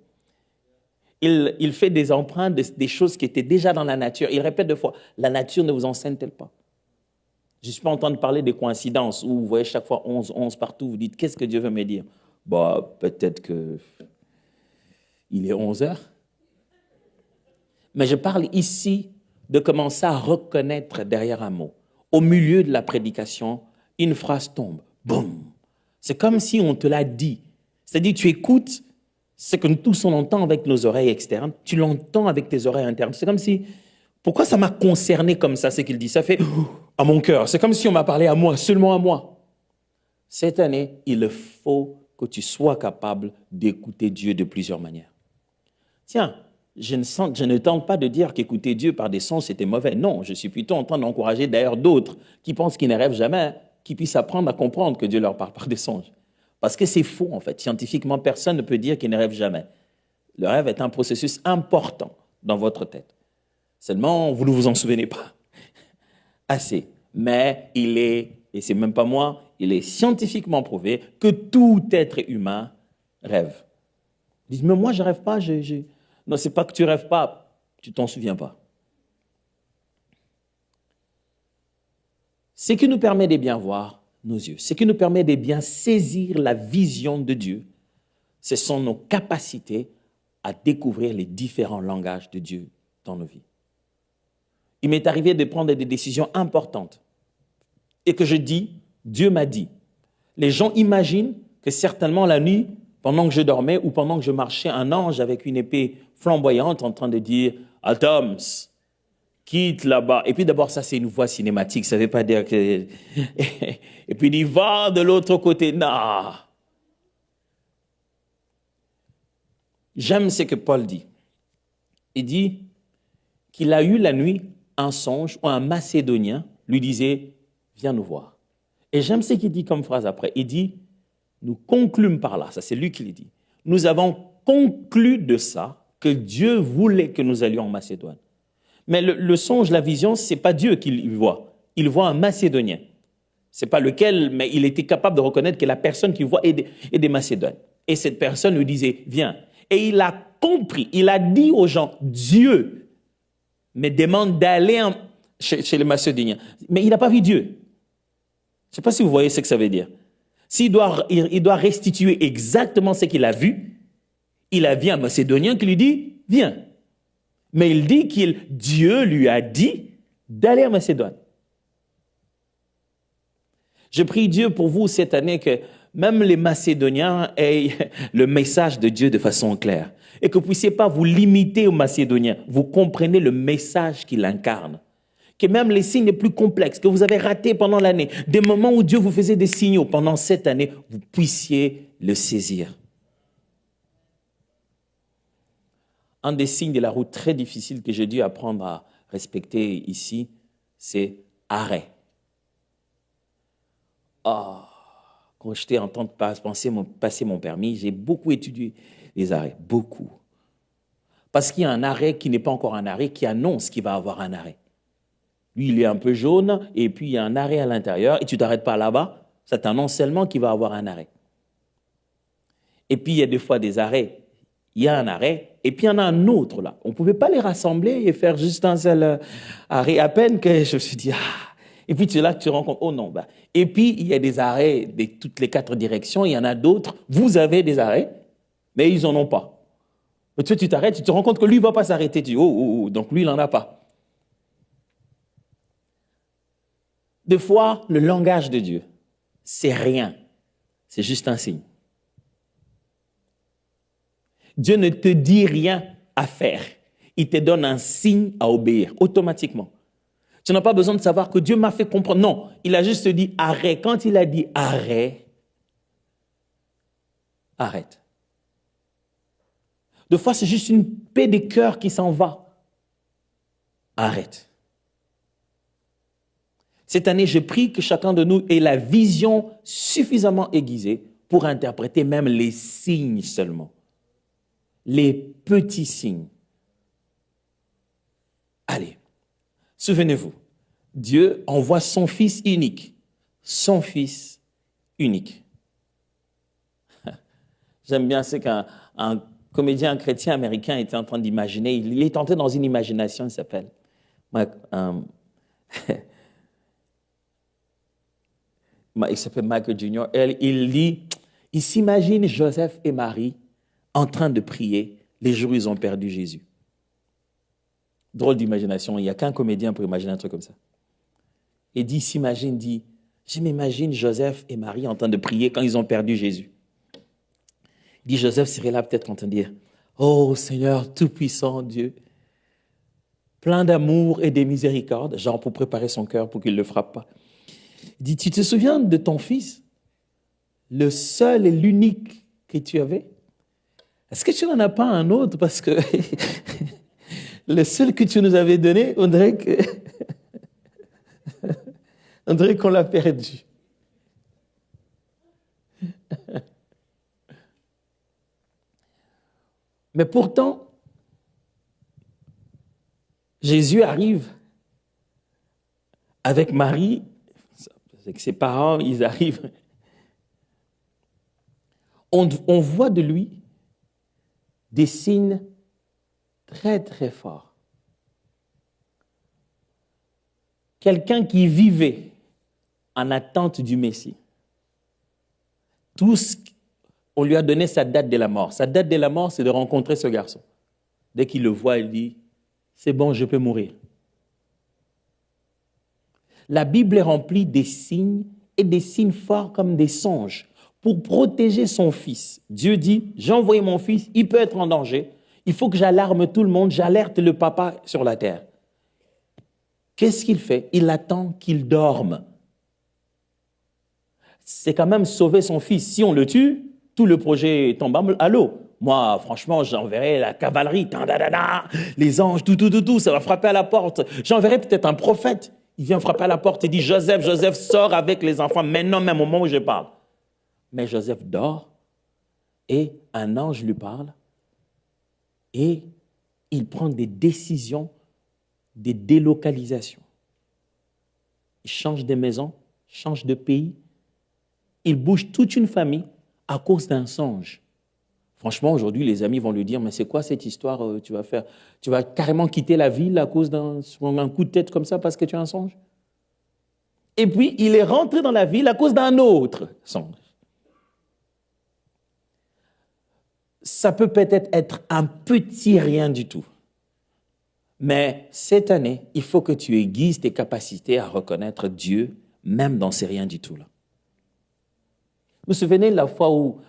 Il fait des empreintes, des choses qui étaient déjà dans la nature. Il répète deux fois, la nature ne vous enseigne-t-elle pas? Je ne suis pas en train de parler des coïncidences où vous voyez chaque fois 11, 11 partout, vous dites, qu'est-ce que Dieu veut me dire? Bah, peut-être qu'il est 11 heures. Mais je parle ici de commencer à reconnaître derrière un mot. Au milieu de la prédication, une phrase tombe. Boum! C'est comme si on te l'a dit. C'est-à-dire tu écoutes ce que nous tous on entend avec nos oreilles externes, tu l'entends avec tes oreilles internes. C'est comme si, pourquoi ça m'a concerné comme ça, c'est qu'il dit, ça fait à mon cœur. C'est comme si on m'a parlé à moi, seulement à moi. Cette année, il faut que tu sois capable d'écouter Dieu de plusieurs manières. Tiens, je ne tente pas de dire qu'écouter Dieu par des sons, c'était mauvais. Non, je suis plutôt en train d'encourager d'ailleurs d'autres qui pensent qu'ils ne rêvent jamais, qui puissent apprendre à comprendre que Dieu leur parle par des songes. Parce que c'est faux, en fait. Scientifiquement, personne ne peut dire qu'il ne rêve jamais. Le rêve est un processus important dans votre tête. Seulement, vous ne vous en souvenez pas assez. Mais il est, et c'est même pas moi, il est scientifiquement prouvé que tout être humain rêve. Ils disent, mais moi, je ne rêve pas. Non, ce n'est pas que tu ne rêves pas, tu ne t'en souviens pas. Ce qui nous permet de bien voir nos yeux, ce qui nous permet de bien saisir la vision de Dieu, ce sont nos capacités à découvrir les différents langages de Dieu dans nos vies. Il m'est arrivé de prendre des décisions importantes et que je dis, Dieu m'a dit. Les gens imaginent que certainement la nuit, pendant que je dormais ou pendant que je marchais, un ange avec une épée flamboyante en train de dire « Atoms, quitte là-bas ». Et puis d'abord, ça c'est une voix cinématique, ça ne veut pas dire que… Et puis il dit « Va de l'autre côté ». Non. J'aime ce que Paul dit. Il dit qu'il a eu la nuit un songe où un Macédonien lui disait « Viens nous voir ». Et j'aime ce qu'il dit comme phrase après. Il dit « Nous conclûmes par là », ça c'est lui qui le dit. Nous avons conclu de ça que Dieu voulait que nous allions en Macédoine. Mais le songe, la vision, ce n'est pas Dieu qu'il voit. Il voit un Macédonien. Ce n'est pas lequel, mais il était capable de reconnaître que la personne qu'il voit est des Macédoines. Et cette personne lui disait, viens. Et il a compris, il a dit aux gens, Dieu me demande d'aller chez les Macédoniens. Mais il n'a pas vu Dieu. Je ne sais pas si vous voyez ce que ça veut dire. Il doit restituer exactement ce qu'il a vu. Il a vu un Macédonien qui lui dit, viens. Mais il dit que Dieu lui a dit d'aller en Macédoine. Je prie Dieu pour vous cette année que même les Macédoniens aient le message de Dieu de façon claire. Et que vous ne puissiez pas vous limiter aux Macédoniens. Vous comprenez le message qu'il incarne. Que même les signes les plus complexes que vous avez ratés pendant l'année, des moments où Dieu vous faisait des signaux pendant cette année, vous puissiez le saisir. Un des signes de la route très difficile que j'ai dû apprendre à respecter ici, c'est arrêt. Quand j'étais en train de passer mon permis, j'ai beaucoup étudié les arrêts, beaucoup. Parce qu'il y a un arrêt qui n'est pas encore un arrêt, qui annonce qu'il va avoir un arrêt. Lui, il est un peu jaune, et puis il y a un arrêt à l'intérieur, et tu ne t'arrêtes pas là-bas, ça t'annonce seulement qu'il va avoir un arrêt. Et puis il y a des fois des arrêts, il y a un arrêt, et puis il y en a un autre là. On ne pouvait pas les rassembler et faire juste un seul arrêt. À peine que je me suis dit, et puis c'est là que tu rencontres, oh non. Et puis il y a des arrêts de toutes les 4 directions, il y en a d'autres, vous avez des arrêts, mais ils n'en ont pas. Et tu t'arrêtes, tu te rends compte que lui ne va pas s'arrêter, tu dis, donc lui il n'en a pas. Des fois, le langage de Dieu, c'est rien, c'est juste un signe. Dieu ne te dit rien à faire, il te donne un signe à obéir, automatiquement. Tu n'as pas besoin de savoir que Dieu m'a fait comprendre. Non, il a juste dit arrête. Quand il a dit arrête, arrête. Des fois, c'est juste une paix de cœur qui s'en va. Arrête. Cette année, je prie que chacun de nous ait la vision suffisamment aiguisée pour interpréter même les signes seulement. Les petits signes. Allez, souvenez-vous, Dieu envoie son Fils unique. Son Fils unique. J'aime bien ce qu'un comédien chrétien américain était en train d'imaginer. Il est entré dans une imagination, il s'appelle... il s'appelle Michael Jr. Il dit, il s'imagine Joseph et Marie en train de prier les jours où ils ont perdu Jésus. Drôle d'imagination, il n'y a qu'un comédien pour imaginer un truc comme ça. Et je m'imagine Joseph et Marie en train de prier quand ils ont perdu Jésus. Il dit, Joseph serait là peut-être en train de dire, oh Seigneur Tout-Puissant Dieu, plein d'amour et de miséricorde, genre pour préparer son cœur pour qu'il ne le frappe pas. Il dit, tu te souviens de ton fils, le seul et l'unique que tu avais? Est-ce que tu n'en as pas un autre? Parce que le seul que tu nous avais donné, on dirait qu'on l'a perdu. Mais pourtant, Jésus arrive avec Marie, avec ses parents, ils arrivent. On voit de lui des signes très, très forts. Quelqu'un qui vivait en attente du Messie. On lui a donné sa date de la mort. Sa date de la mort, c'est de rencontrer ce garçon. Dès qu'il le voit, il dit, c'est bon, je peux mourir. La Bible est remplie des signes et des signes forts comme des songes pour protéger son fils. Dieu dit, j'ai envoyé mon fils, il peut être en danger. Il faut que j'alarme tout le monde, j'alerte le papa sur la terre. Qu'est-ce qu'il fait? Il attend qu'il dorme. C'est quand même sauver son fils. Si on le tue, tout le projet tombe à l'eau. Moi, franchement, j'enverrai la cavalerie, les anges, tout, ça va frapper à la porte. J'enverrai peut-être un prophète. Il vient frapper à la porte et dit, Joseph, sors avec les enfants, maintenant, même au moment où je parle. Mais Joseph dort et un ange lui parle et il prend des décisions, des délocalisations. Il change de maison, change de pays, il bouge toute une famille à cause d'un songe. Franchement, aujourd'hui, les amis vont lui dire, mais c'est quoi cette histoire tu vas faire? Tu vas carrément quitter la ville à cause d'un coup de tête comme ça parce que tu as un songe? Et puis, il est rentré dans la ville à cause d'un autre songe. Ça peut peut-être être un petit rien du tout. Mais cette année, il faut que tu aiguises tes capacités à reconnaître Dieu, même dans ces rien du tout là. Vous vous souvenez de la fois où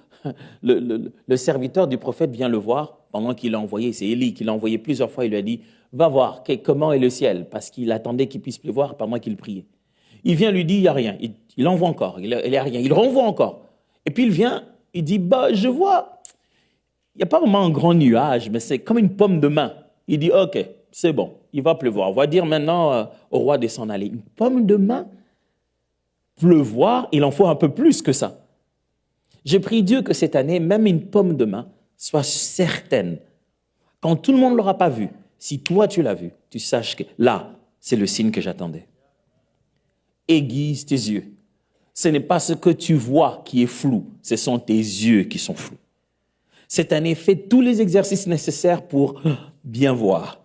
le serviteur du prophète vient le voir pendant qu'il l'a envoyé, c'est Élie qui l'a envoyé plusieurs fois, il lui a dit « Va voir comment est le ciel » parce qu'il attendait qu'il puisse pleuvoir pendant qu'il priait. Il vient lui dire « Il n'y a rien ». Il envoie encore, il n'y a rien, il renvoie encore. Et puis il vient, il dit « Je vois, il n'y a pas vraiment un grand nuage, mais c'est comme une pomme de main ». Il dit « Ok, c'est bon, il va pleuvoir. On va dire maintenant au roi de s'en aller. » Une pomme de main, pleuvoir, il en faut un peu plus que ça. Je prie Dieu que cette année, même une pomme de main soit certaine. Quand tout le monde ne l'aura pas vu, si toi tu l'as vu, tu saches que là, c'est le signe que j'attendais. Aiguise tes yeux. Ce n'est pas ce que tu vois qui est flou, ce sont tes yeux qui sont flous. Cette année, fais tous les exercices nécessaires pour bien voir.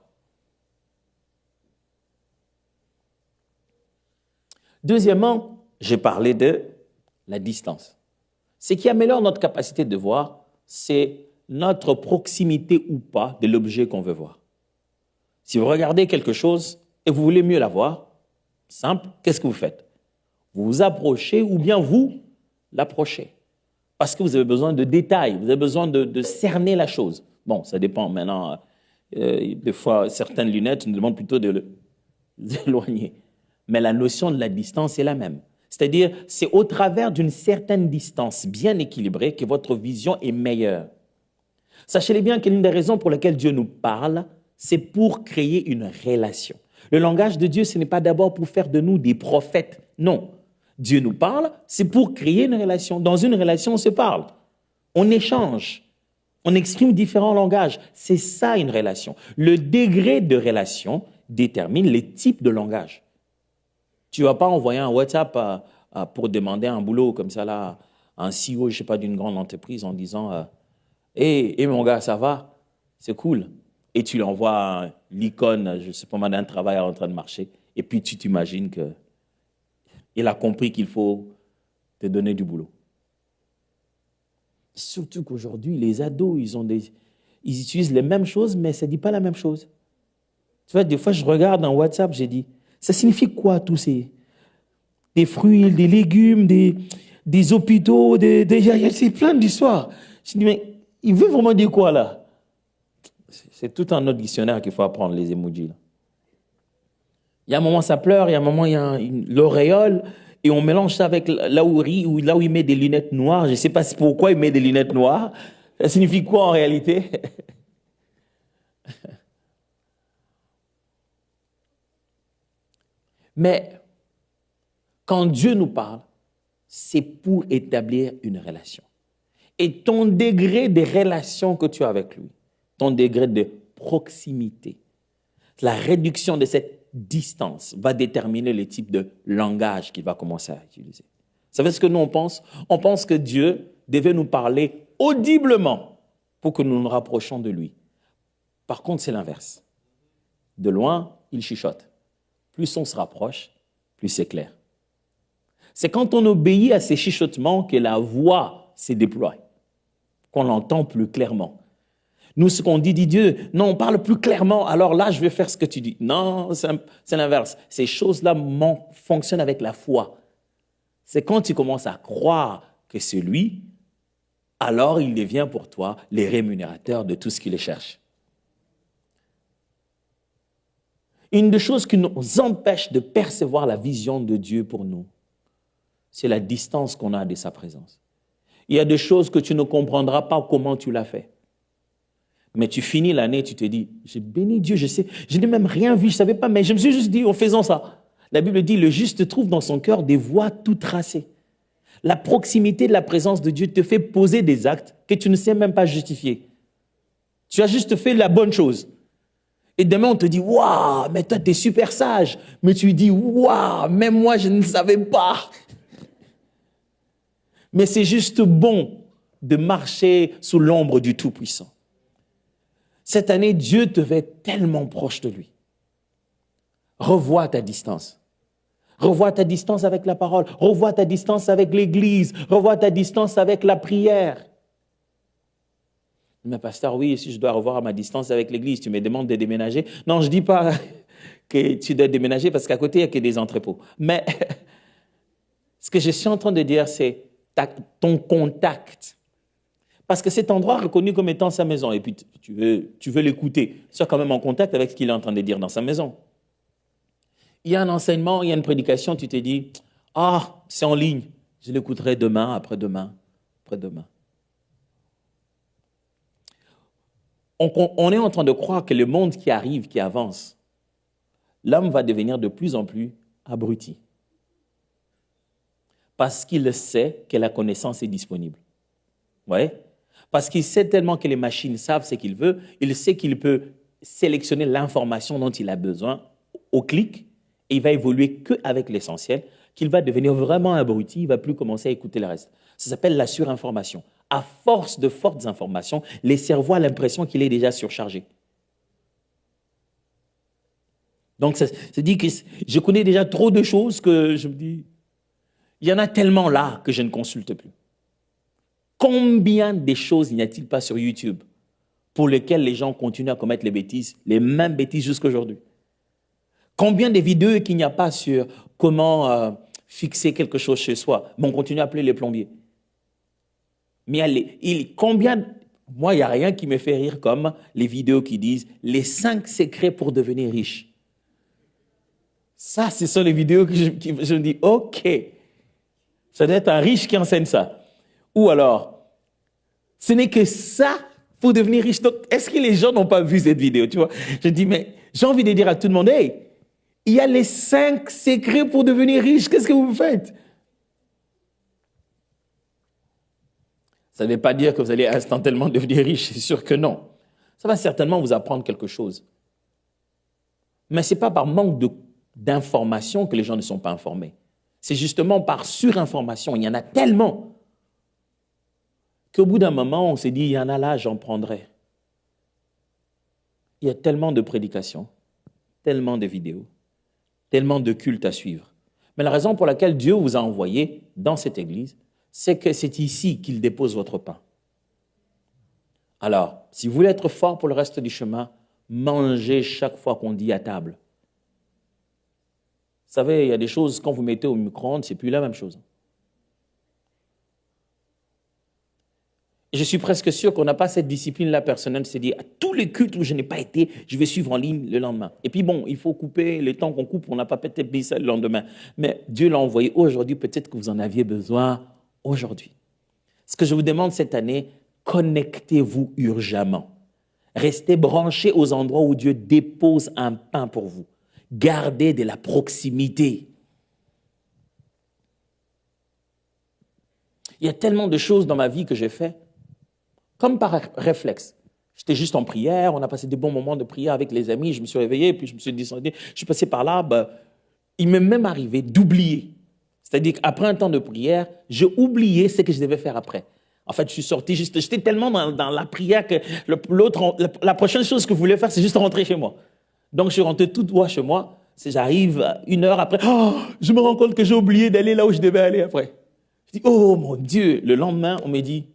Deuxièmement, j'ai parlé de la distance. Ce qui améliore notre capacité de voir, c'est notre proximité ou pas de l'objet qu'on veut voir. Si vous regardez quelque chose et vous voulez mieux la voir, simple, qu'est-ce que vous faites? Vous vous approchez ou bien vous l'approchez. Parce que vous avez besoin de détails, vous avez besoin de cerner la chose. Bon, ça dépend maintenant. Des fois, certaines lunettes nous demandent plutôt de l'éloigner. Mais la notion de la distance est la même. C'est-à-dire, c'est au travers d'une certaine distance bien équilibrée que votre vision est meilleure. Sachez bien que l'une des raisons pour lesquelles Dieu nous parle, c'est pour créer une relation. Le langage de Dieu, ce n'est pas d'abord pour faire de nous des prophètes. Non. Dieu nous parle, c'est pour créer une relation. Dans une relation, on se parle. On échange. On exprime différents langages. C'est ça une relation. Le degré de relation détermine les types de langage. Tu ne vas pas envoyer un WhatsApp pour demander un boulot comme ça, là, un CEO, je ne sais pas, d'une grande entreprise en disant hey, mon gars, ça va? C'est cool. Et tu lui envoies l'icône, je ne sais pas, d'un travail en train de marcher. Et puis tu t'imagines qu'il a compris qu'il faut te donner du boulot. Surtout qu'aujourd'hui, les ados, ils utilisent les mêmes choses, mais ça ne dit pas la même chose. Tu vois, des fois, je regarde en WhatsApp, j'ai dit, ça signifie quoi, tous ces... Des fruits, des légumes, des hôpitaux, c'est plein d'histoires. Je dis, mais il veut vraiment dire quoi, là? C'est tout un autre dictionnaire qu'il faut apprendre, les emojis. Là. Il y a un moment, ça pleure, il y a un moment, il y a l'auréole, et on mélange ça avec là où il met des lunettes noires. Je ne sais pas pourquoi il met des lunettes noires. Ça signifie quoi, en réalité? Mais quand Dieu nous parle, c'est pour établir une relation. Et ton degré de relation que tu as avec lui, ton degré de proximité, la réduction de cette distance va déterminer le type de langage qu'il va commencer à utiliser. Vous savez ce que nous on pense? On pense que Dieu devait nous parler audiblement pour que nous nous rapprochions de lui. Par contre, c'est l'inverse. De loin, il chuchote. Plus on se rapproche, plus c'est clair. C'est quand on obéit à ces chuchotements que la voix se déploie, qu'on l'entend plus clairement. Nous, ce qu'on dit Dieu, non, on parle plus clairement, alors là, je vais faire ce que tu dis. Non, c'est l'inverse. Ces choses-là fonctionnent avec la foi. C'est quand tu commences à croire que c'est lui, alors il devient pour toi les rémunérateurs de tout ce qu'il cherche. Une des choses qui nous empêche de percevoir la vision de Dieu pour nous, c'est la distance qu'on a de sa présence. Il y a des choses que tu ne comprendras pas comment tu l'as fait. Mais tu finis l'année, tu te dis, j'ai béni Dieu, je sais, je n'ai même rien vu, je ne savais pas, mais je me suis juste dit, en faisant ça. La Bible dit, le juste trouve dans son cœur des voies tout tracées. La proximité de la présence de Dieu te fait poser des actes que tu ne sais même pas justifier. Tu as juste fait la bonne chose. Et demain, on te dit, waouh, mais toi, tu es super sage. Mais tu dis, waouh, même moi, je ne savais pas. Mais c'est juste bon de marcher sous l'ombre du Tout-Puissant. Cette année, Dieu te veut tellement proche de lui. Revois ta distance. Revois ta distance avec la parole. Revois ta distance avec l'Église. Revois ta distance avec la prière. Mais pasteur, oui, si je dois revoir ma distance avec l'Église, tu me demandes de déménager. Non, je ne dis pas que tu dois déménager parce qu'à côté, il n'y a que des entrepôts. Mais ce que je suis en train de dire, c'est ton contact. Parce que cet endroit est reconnu comme étant sa maison. Et puis, tu veux l'écouter. Sois quand même en contact avec ce qu'il est en train de dire dans sa maison. Il y a un enseignement, il y a une prédication, tu te dis, ah, c'est en ligne. Je l'écouterai demain, après-demain, après-demain. On est en train de croire que le monde qui arrive, qui avance, l'homme va devenir de plus en plus abruti. Parce qu'il sait que la connaissance est disponible. Ouais. Parce qu'il sait tellement que les machines savent ce qu'il veut, il sait qu'il peut sélectionner l'information dont il a besoin au clic, et il va évoluer qu'avec l'essentiel, qu'il va devenir vraiment abruti, il ne va plus commencer à écouter le reste. Ça s'appelle la surinformation. À force de fortes informations, les cerveaux ont l'impression qu'il est déjà surchargé. Donc, ça dit que je connais déjà trop de choses que je me dis, il y en a tellement là que je ne consulte plus. Combien de choses n'y a-t-il pas sur YouTube pour lesquelles les gens continuent à commettre les bêtises, les mêmes bêtises jusqu'à aujourd'hui? Combien de vidéos qu'il n'y a pas sur comment fixer quelque chose chez soi, mais on continue à appeler les plombiers. Mais moi, il n'y a rien qui me fait rire comme les vidéos qui disent les 5 secrets pour devenir riche. Ça, ce sont les vidéos que je me dis, OK, ça doit être un riche qui enseigne ça. Ou alors, ce n'est que ça pour devenir riche. Donc, est-ce que les gens n'ont pas vu cette vidéo, tu vois? Je dis, mais j'ai envie de dire à tout le monde, hey, il y a les 5 secrets pour devenir riche. Qu'est-ce que vous faites? Ça ne veut pas dire que vous allez instantanément devenir riche, c'est sûr que non. Ça va certainement vous apprendre quelque chose. Mais ce n'est pas par manque d'informations que les gens ne sont pas informés. C'est justement par surinformation. Il y en a tellement qu'au bout d'un moment, on s'est dit, il y en a là, j'en prendrai. Il y a tellement de prédications, tellement de vidéos, tellement de cultes à suivre. Mais la raison pour laquelle Dieu vous a envoyé dans cette église, c'est que c'est ici qu'il dépose votre pain. Alors, si vous voulez être fort pour le reste du chemin, mangez chaque fois qu'on dit à table. Vous savez, il y a des choses, quand vous mettez au micro-ondes, c'est plus la même chose. Je suis presque sûr qu'on n'a pas cette discipline-là personnelle, c'est dire, à tous les cultes où je n'ai pas été, je vais suivre en ligne le lendemain. Et puis bon, il faut couper le temps qu'on coupe, on n'a pas peut-être mis ça le lendemain. Mais Dieu l'a envoyé aujourd'hui, peut-être que vous en aviez besoin aujourd'hui. Ce que je vous demande cette année, connectez-vous urgemment. Restez branchés aux endroits où Dieu dépose un pain pour vous. Gardez de la proximité. Il y a tellement de choses dans ma vie que j'ai fait, comme par réflexe. J'étais juste en prière, on a passé des bons moments de prière avec les amis, je me suis réveillé, puis je me suis descendu, je suis passé par là, il m'est même arrivé d'oublier. C'est-à-dire qu'après un temps de prière, j'ai oublié ce que je devais faire après. En fait, je suis sorti, j'étais tellement dans la prière que la prochaine chose que je voulais faire, c'est juste rentrer chez moi. Donc, je suis rentré tout droit chez moi. J'arrive 1 heure après, je me rends compte que j'ai oublié d'aller là où je devais aller après. Je dis, oh mon Dieu, le lendemain, on m'a dit,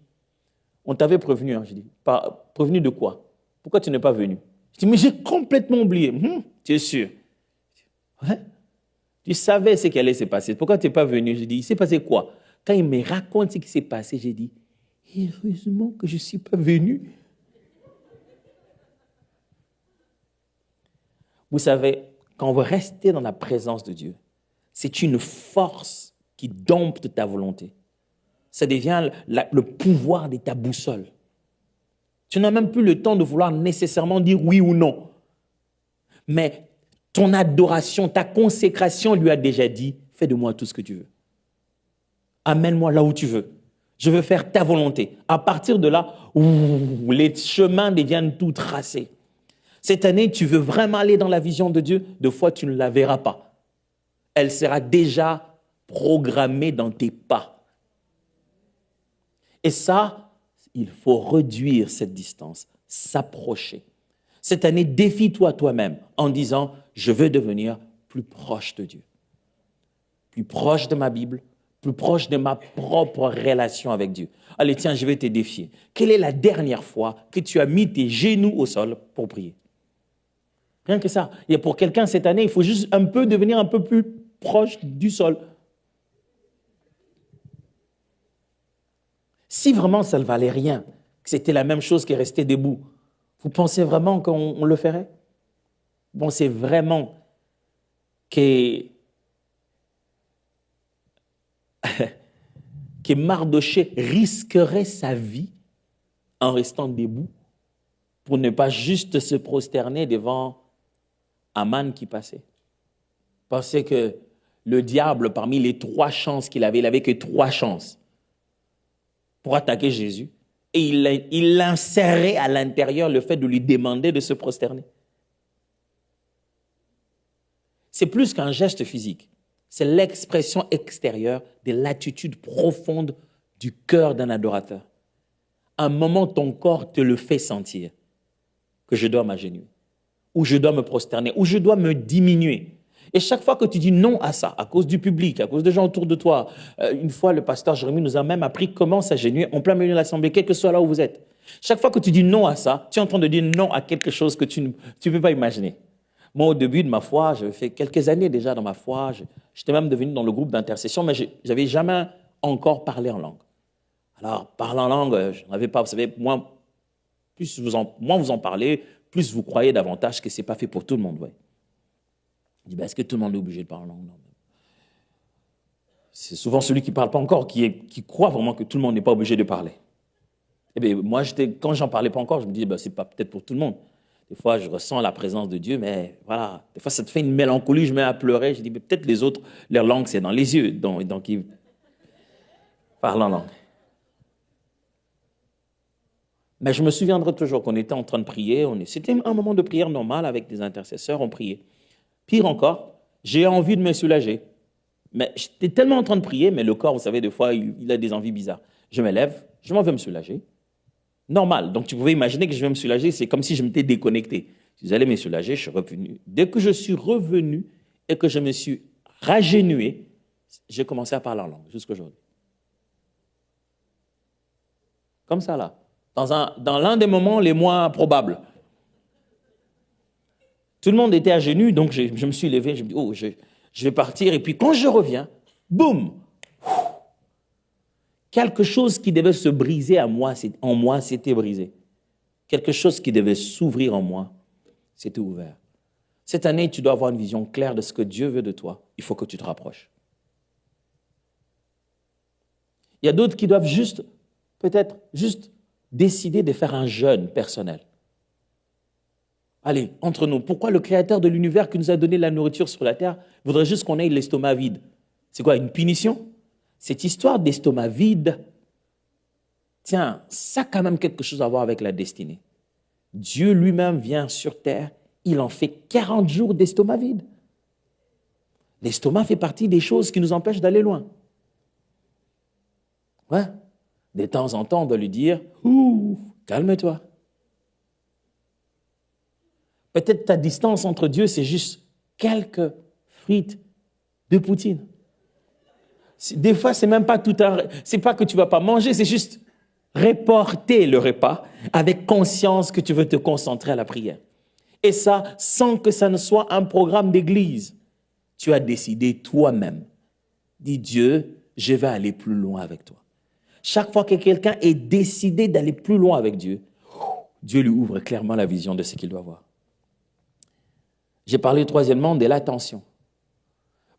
on t'avait prévenu. Je dis, prévenu de quoi? Pourquoi tu n'es pas venu? Je dis, mais j'ai complètement oublié. Tu es sûr? Ouais. Tu savais ce qui allait se passer. Pourquoi tu n'es pas venu? Je dis, il s'est passé quoi? Quand il me raconte ce qui s'est passé, j'ai dit, heureusement que je ne suis pas venu. Vous savez, quand vous restez dans la présence de Dieu, c'est une force qui dompte ta volonté. Ça devient le pouvoir de ta boussole. Tu n'as même plus le temps de vouloir nécessairement dire oui ou non. Mais ton adoration, ta consécration lui a déjà dit, fais de moi tout ce que tu veux. Amène-moi là où tu veux. Je veux faire ta volonté. À partir de là, les chemins deviennent tout tracés. Cette année, tu veux vraiment aller dans la vision de Dieu, deux fois, tu ne la verras pas. Elle sera déjà programmée dans tes pas. Et ça, il faut réduire cette distance, s'approcher. Cette année, défie-toi toi-même en disant, je veux devenir plus proche de Dieu, plus proche de ma Bible, plus proche de ma propre relation avec Dieu. Allez, tiens, je vais te défier. Quelle est la dernière fois que tu as mis tes genoux au sol pour prier? Rien que ça. Et pour quelqu'un, cette année, il faut juste un peu devenir un peu plus proche du sol. Si vraiment ça ne valait rien, que c'était la même chose que rester debout, vous pensez vraiment qu'on le ferait? Vous pensez vraiment que Mardochée risquerait sa vie en restant debout pour ne pas juste se prosterner devant Aman qui passait? Pensez que le diable, parmi les 3 chances qu'il avait, il n'avait que 3 chances pour attaquer Jésus. Et il insérait à l'intérieur le fait de lui demander de se prosterner. C'est plus qu'un geste physique. C'est l'expression extérieure de l'attitude profonde du cœur d'un adorateur. À un moment, ton corps te le fait sentir que je dois m'agenouiller, ou je dois me prosterner, ou je dois me diminuer. Et chaque fois que tu dis non à ça, à cause du public, à cause des gens autour de toi, une fois, le pasteur Jérémie nous a même appris comment s'agenouiller en plein milieu de l'assemblée, quel que soit là où vous êtes. Chaque fois que tu dis non à ça, tu es en train de dire non à quelque chose que tu ne peux pas imaginer. Moi, au début de ma foi, j'avais fait quelques années déjà dans ma foi, j'étais même devenu dans le groupe d'intercession, mais je n'avais jamais encore parlé en langue. Alors, parler en langue, je n'avais pas, vous savez, moins vous en parlez, plus vous croyez davantage que ce n'est pas fait pour tout le monde. Ouais. Je dis, est-ce que tout le monde est obligé de parler en langue? Non. C'est souvent celui qui ne parle pas encore qui croit vraiment que tout le monde n'est pas obligé de parler. Eh bien, moi, quand j'en parlais pas encore, je me dis, ce n'est pas peut-être pour tout le monde. Des fois, je ressens la présence de Dieu, mais voilà. Des fois, ça te fait une mélancolie, je me mets à pleurer. Je dis, peut-être les autres, leur langue, c'est dans les yeux. Donc ils parlent en langue. Mais je me souviendrai toujours qu'on était en train de prier. C'était un moment de prière normal avec des intercesseurs, on priait. Pire encore, j'ai envie de me soulager. Mais j'étais tellement en train de prier, mais le corps, vous savez, des fois, il a des envies bizarres. Je me lève, je m'en vais me soulager. Normal. Donc, tu pouvais imaginer que je vais me soulager, c'est comme si je m'étais déconnecté. Je suis allé me soulager, je suis revenu. Dès que je suis revenu et que je me suis ragenoué, j'ai commencé à parler en langue, jusqu'aujourd'hui. Comme ça, là. Dans l'un des moments les moins probables. Tout le monde était à genoux, donc je me suis levé, je me dis, je vais partir. Et puis, quand je reviens, boum! Quelque chose qui devait se briser en moi s'était brisé. Quelque chose qui devait s'ouvrir en moi s'était ouvert. Cette année, tu dois avoir une vision claire de ce que Dieu veut de toi. Il faut que tu te rapproches. Il y a d'autres qui doivent peut-être juste décider de faire un jeûne personnel. Allez, entre nous, pourquoi le Créateur de l'univers qui nous a donné la nourriture sur la terre voudrait juste qu'on ait l'estomac vide? C'est quoi, une punition? Cette histoire d'estomac vide, tiens, ça a quand même quelque chose à voir avec la destinée. Dieu lui-même vient sur terre, il en fait 40 jours d'estomac vide. L'estomac fait partie des choses qui nous empêchent d'aller loin. Ouais. De temps en temps, on doit lui dire, calme-toi. Peut-être ta distance entre Dieu, c'est juste quelques frites de poutine. Des fois, c'est même pas c'est pas que tu vas pas manger, c'est juste reporter le repas avec conscience que tu veux te concentrer à la prière. Et ça, sans que ça ne soit un programme d'église. Tu as décidé toi-même. Dis, Dieu, je vais aller plus loin avec toi. Chaque fois que quelqu'un est décidé d'aller plus loin avec Dieu, Dieu lui ouvre clairement la vision de ce qu'il doit voir. J'ai parlé troisièmement de l'attention.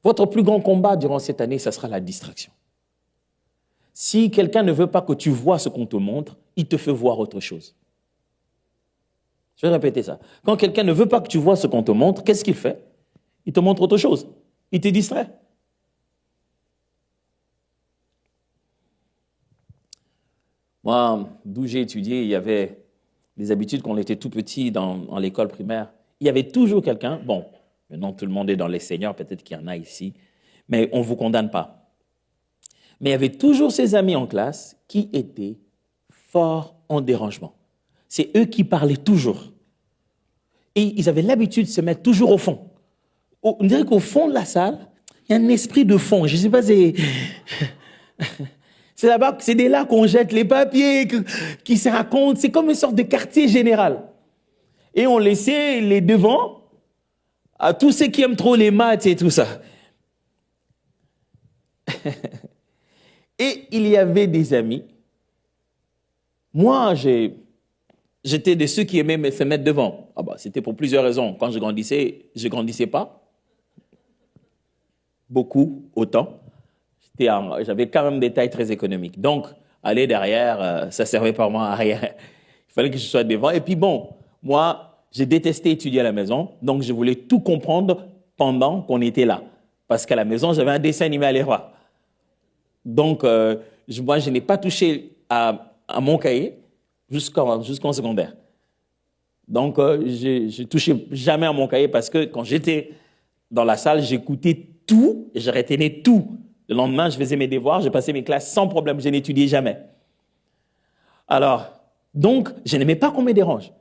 Votre plus grand combat durant cette année, ça sera la distraction. Si quelqu'un ne veut pas que tu vois ce qu'on te montre, il te fait voir autre chose. Je vais répéter ça. Quand quelqu'un ne veut pas que tu vois ce qu'on te montre, qu'est-ce qu'il fait? Il te montre autre chose. Il te distrait. Moi, d'où j'ai étudié, il y avait des habitudes quand on était tout petit dans l'école primaire. Il y avait toujours quelqu'un, bon, maintenant tout le monde est dans les seniors, peut-être qu'il y en a ici, mais on ne vous condamne pas. Mais il y avait toujours ces amis en classe qui étaient forts en dérangement. C'est eux qui parlaient toujours. Et ils avaient l'habitude de se mettre toujours au fond. On dirait qu'au fond de la salle, il y a un esprit de fond. Je ne sais pas, c'est là-bas, c'est de là qu'on jette les papiers, qui se racontent. C'est comme une sorte de quartier général. Et on laissait les devants à tous ceux qui aiment trop les maths et tout ça. Et il y avait des amis. Moi, j'étais de ceux qui aimaient se mettre devant. Ah bah, c'était pour plusieurs raisons. Quand je grandissais pas beaucoup, autant. J'avais quand même des tailles très économiques. Donc, aller derrière, ça servait pas moi à rien. Il fallait que je sois devant. Et puis bon, moi, j'ai détesté étudier à la maison. Donc, je voulais tout comprendre pendant qu'on était là. Parce qu'à la maison, j'avais un dessin animé à aller voir. Donc, moi, je n'ai pas touché à mon cahier jusqu'en secondaire. Donc, je touchais jamais à mon cahier parce que quand j'étais dans la salle, j'écoutais tout et je retenais tout. Le lendemain, je faisais mes devoirs, je passais mes classes sans problème, je n'étudiais jamais. Alors, donc, je n'aimais pas qu'on me dérange.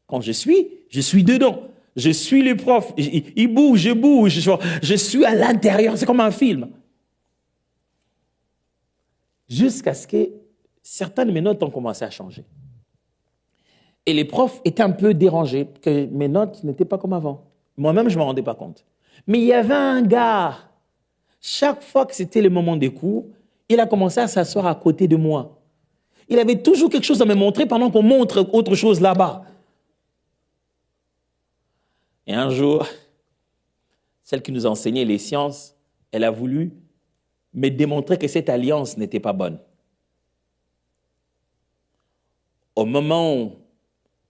Quand je suis dedans. Je suis le prof. Il bouge, je bouge. Je suis à l'intérieur. C'est comme un film. Jusqu'à ce que certaines de mes notes ont commencé à changer. Et les profs étaient un peu dérangés, que mes notes n'étaient pas comme avant. Moi-même, je ne me rendais pas compte. Mais il y avait un gars, chaque fois que c'était le moment des cours, il a commencé à s'asseoir à côté de moi. Il avait toujours quelque chose à me montrer pendant qu'on montre autre chose là-bas. Et un jour, celle qui nous enseignait les sciences, elle a voulu me démontrer que cette alliance n'était pas bonne. Au moment où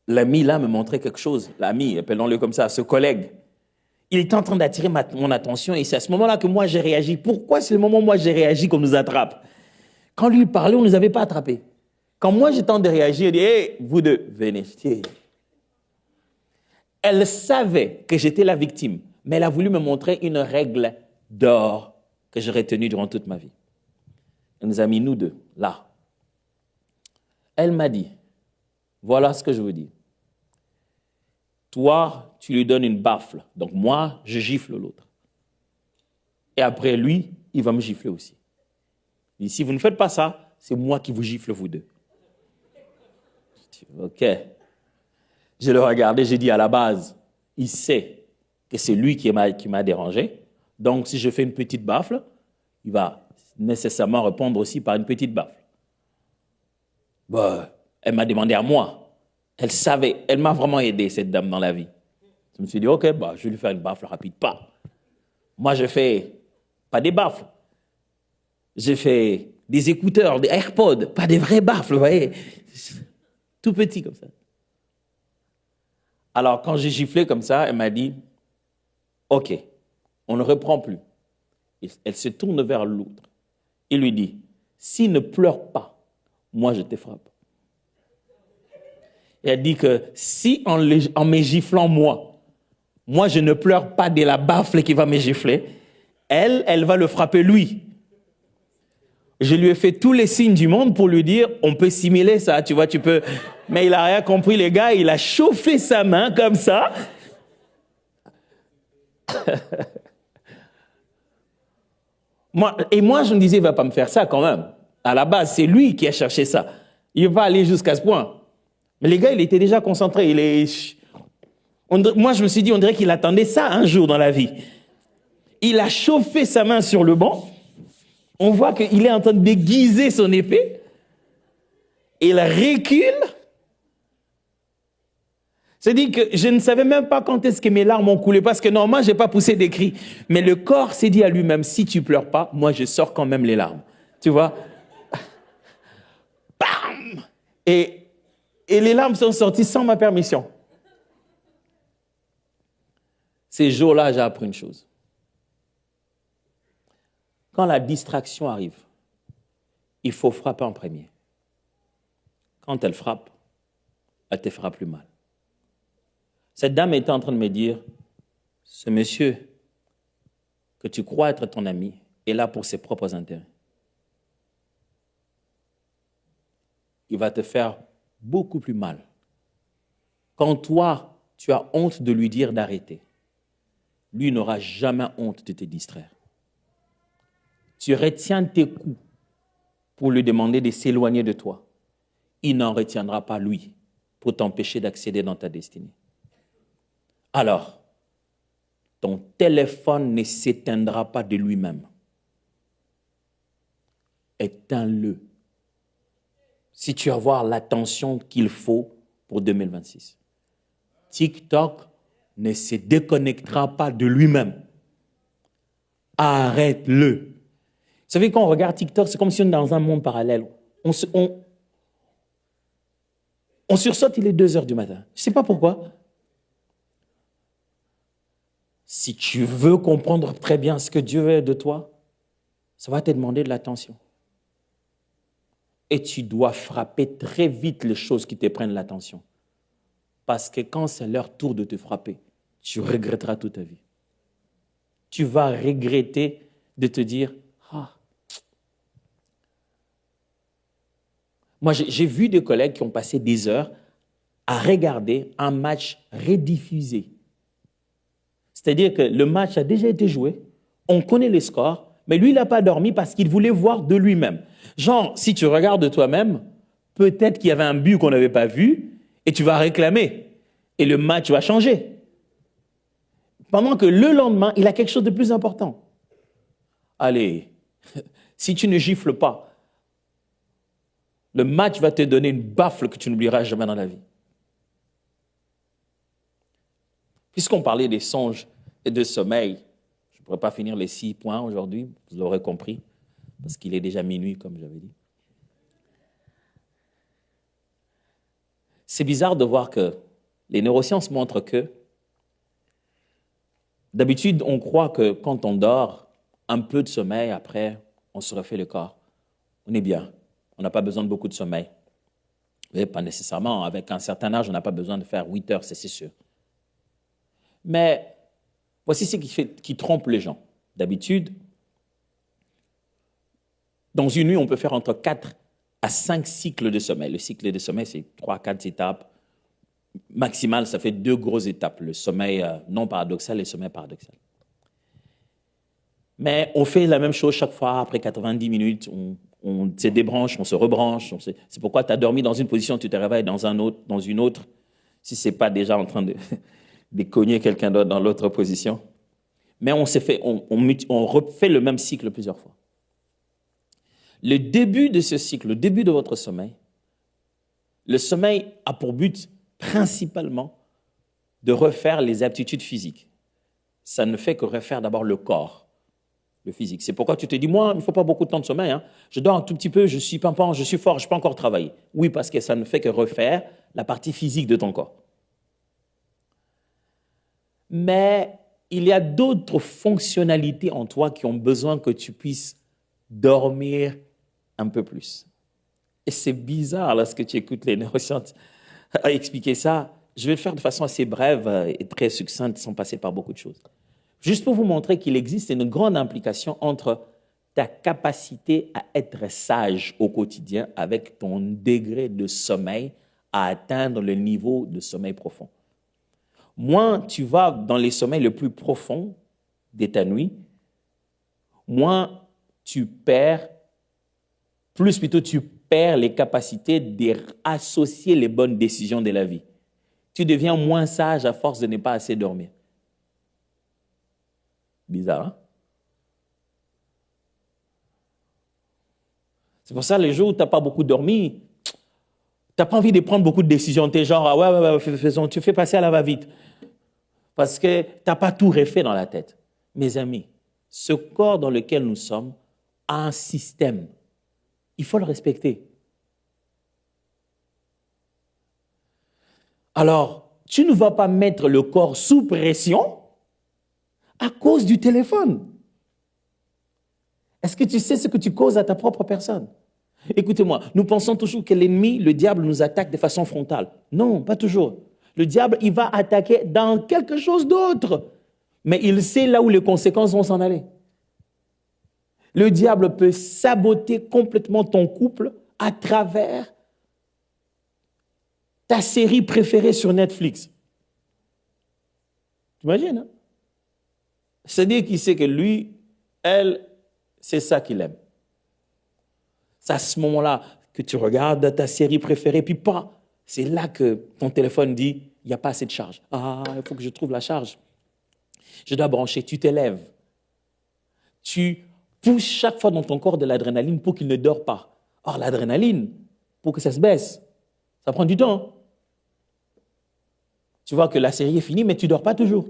l'ami là me montrait quelque chose, l'ami, appelons-le comme ça, ce collègue, il était en train d'attirer mon attention et c'est à ce moment-là que moi j'ai réagi. Pourquoi c'est le moment où moi j'ai réagi qu'on nous attrape? Quand lui parlait, on ne nous avait pas attrapés. Quand moi j'ai tenté de réagir, il dit, hey, vous deux, venez. Elle savait que j'étais la victime, mais elle a voulu me montrer une règle d'or que j'ai retenue durant toute ma vie. Elle nous a mis nous deux, là. Elle m'a dit, voilà ce que je vous dis. Toi, tu lui donnes une baffle. Donc moi, je gifle l'autre. Et après lui, il va me gifler aussi. Et si vous ne faites pas ça, c'est moi qui vous gifle vous deux. Ok. Je le regardais, j'ai dit à la base, il sait que c'est lui qui m'a dérangé. Donc si je fais une petite baffle, il va nécessairement répondre aussi par une petite baffle. Bah, elle m'a demandé à moi. Elle savait, elle m'a vraiment aidé, cette dame, dans la vie. Je me suis dit, ok, bah, je vais lui faire une baffle rapide. Pas. Moi, je fais pas des baffles. J'ai fait des écouteurs, des AirPods, pas des vrais baffles, vous voyez. Tout petit comme ça. Alors, quand j'ai giflé comme ça, elle m'a dit, ok, on ne reprend plus. Et elle se tourne vers l'autre et lui dit, s'il ne pleure pas, moi, je te frappe. Et elle dit que si en me giflant moi, je ne pleure pas de la baffle qui va me gifler, elle va le frapper lui. Je lui ai fait tous les signes du monde pour lui dire, on peut simuler ça, tu vois, tu peux. Mais il n'a rien compris, les gars, il a chauffé sa main comme ça. moi, je me disais, il ne va pas me faire ça quand même. À la base, c'est lui qui a cherché ça. Il va aller jusqu'à ce point. Mais les gars, il était déjà concentré. Moi, je me suis dit, on dirait qu'il attendait ça un jour dans la vie. Il a chauffé sa main sur le banc. On voit qu'il est en train de déguiser son épée. Il recule. C'est-à-dire que je ne savais même pas quand est-ce que mes larmes ont coulé, parce que normalement, je n'ai pas poussé des cris. Mais le corps s'est dit à lui-même, si tu ne pleures pas, moi, je sors quand même les larmes. Tu vois? Bam! Et les larmes sont sorties sans ma permission. Ces jours-là, j'ai appris une chose. Quand la distraction arrive, il faut frapper en premier. quand elle frappe, elle te fera plus mal. Cette dame était en train de me dire, ce monsieur que tu crois être ton ami est là pour ses propres intérêts. Il va te faire beaucoup plus mal. Quand toi, tu as honte de lui dire d'arrêter, lui n'aura jamais honte de te distraire. Tu retiens tes coups pour lui demander de s'éloigner de toi. Il n'en retiendra pas, lui, pour t'empêcher d'accéder dans ta destinée. Alors, ton téléphone ne s'éteindra pas de lui-même. Éteins-le. Si tu veux avoir l'attention qu'il faut pour 2026. TikTok ne se déconnectera pas de lui-même. Arrête-le. Vous savez, quand on regarde TikTok, c'est comme si on est dans un monde parallèle. On sursaute, il est 2 heures du matin. Je ne sais pas pourquoi. Si tu veux comprendre très bien ce que Dieu veut de toi, ça va te demander de l'attention. Et tu dois frapper très vite les choses qui te prennent l'attention. Parce que quand c'est leur tour de te frapper, tu regretteras toute ta vie. Tu vas regretter de te dire, ah. Moi, j'ai vu des collègues qui ont passé des heures à regarder un match rediffusé. C'est-à-dire que le match a déjà été joué, on connaît les scores, mais lui, il n'a pas dormi parce qu'il voulait voir de lui-même. Genre, si tu regardes de toi-même, peut-être qu'il y avait un but qu'on n'avait pas vu et tu vas réclamer. Et le match va changer. Pendant que le lendemain, il a quelque chose de plus important. Allez, si tu ne gifles pas, le match va te donner une baffle que tu n'oublieras jamais dans la vie. Puisqu'on parlait des songes et de sommeil, je ne pourrais pas finir les 6 points aujourd'hui, vous l'aurez compris, parce qu'il est déjà minuit, comme j'avais dit. C'est bizarre de voir que les neurosciences montrent que, d'habitude, on croit que quand on dort, un peu de sommeil, après, on se refait le corps. On est bien, on n'a pas besoin de beaucoup de sommeil. Mais pas nécessairement, avec un certain âge, on n'a pas besoin de faire 8 heures, c'est sûr. Mais voici ce qui trompe les gens. D'habitude, dans une nuit, on peut faire entre 4 à 5 cycles de sommeil. Le cycle de sommeil, c'est 3-4 étapes. Maximal, ça fait 2 grosses étapes. Le sommeil non paradoxal et le sommeil paradoxal. Mais on fait la même chose chaque fois. Après 90 minutes, on se débranche, on se rebranche. C'est pourquoi tu as dormi dans une position, tu te réveilles dans une autre. Si ce n'est pas déjà en train de cogner quelqu'un d'autre dans l'autre position. Mais on refait le même cycle plusieurs fois. Le début de ce cycle, le début de votre sommeil, le sommeil a pour but principalement de refaire les aptitudes physiques. Ça ne fait que refaire d'abord le corps, le physique. C'est pourquoi tu te dis, moi, il ne faut pas beaucoup de temps de sommeil. Hein. Je dors un tout petit peu, je suis pimpant, je suis fort, je peux encore travailler. Oui, parce que ça ne fait que refaire la partie physique de ton corps. Mais il y a d'autres fonctionnalités en toi qui ont besoin que tu puisses dormir un peu plus. Et c'est bizarre lorsque tu écoutes les neurosciences à expliquer ça. Je vais le faire de façon assez brève et très succincte sans passer par beaucoup de choses. Juste pour vous montrer qu'il existe une grande implication entre ta capacité à être sage au quotidien avec ton degré de sommeil à atteindre le niveau de sommeil profond. Moins tu vas dans les sommeils les plus profonds de ta nuit, moins tu perds les capacités d'associer les bonnes décisions de la vie. Tu deviens moins sage à force de ne pas assez dormir. Bizarre, hein? C'est pour ça, les jours où tu n'as pas beaucoup dormi, tu n'as pas envie de prendre beaucoup de décisions. Tu es genre, ah ouais, faisons, tu fais passer à la va-vite. Parce que tu n'as pas tout refait dans la tête. Mes amis, ce corps dans lequel nous sommes a un système. Il faut le respecter. Alors, tu ne vas pas mettre le corps sous pression à cause du téléphone. Est-ce que tu sais ce que tu causes à ta propre personne? Écoutez-moi, nous pensons toujours que l'ennemi, le diable, nous attaque de façon frontale. Non, pas toujours. Le diable, il va attaquer dans quelque chose d'autre. Mais il sait là où les conséquences vont s'en aller. Le diable peut saboter complètement ton couple à travers ta série préférée sur Netflix. Tu imagines, hein? C'est-à-dire qu'il sait que lui, elle, c'est ça qu'il aime. C'est à ce moment-là que tu regardes ta série préférée, puis pas. C'est là que ton téléphone dit, il n'y a pas assez de charge. Ah, il faut que je trouve la charge. Je dois brancher. Tu t'élèves. Tu pousses chaque fois dans ton corps de l'adrénaline pour qu'il ne dort pas. Or, l'adrénaline, pour que ça se baisse, ça prend du temps. Tu vois que la série est finie, mais tu ne dors pas toujours.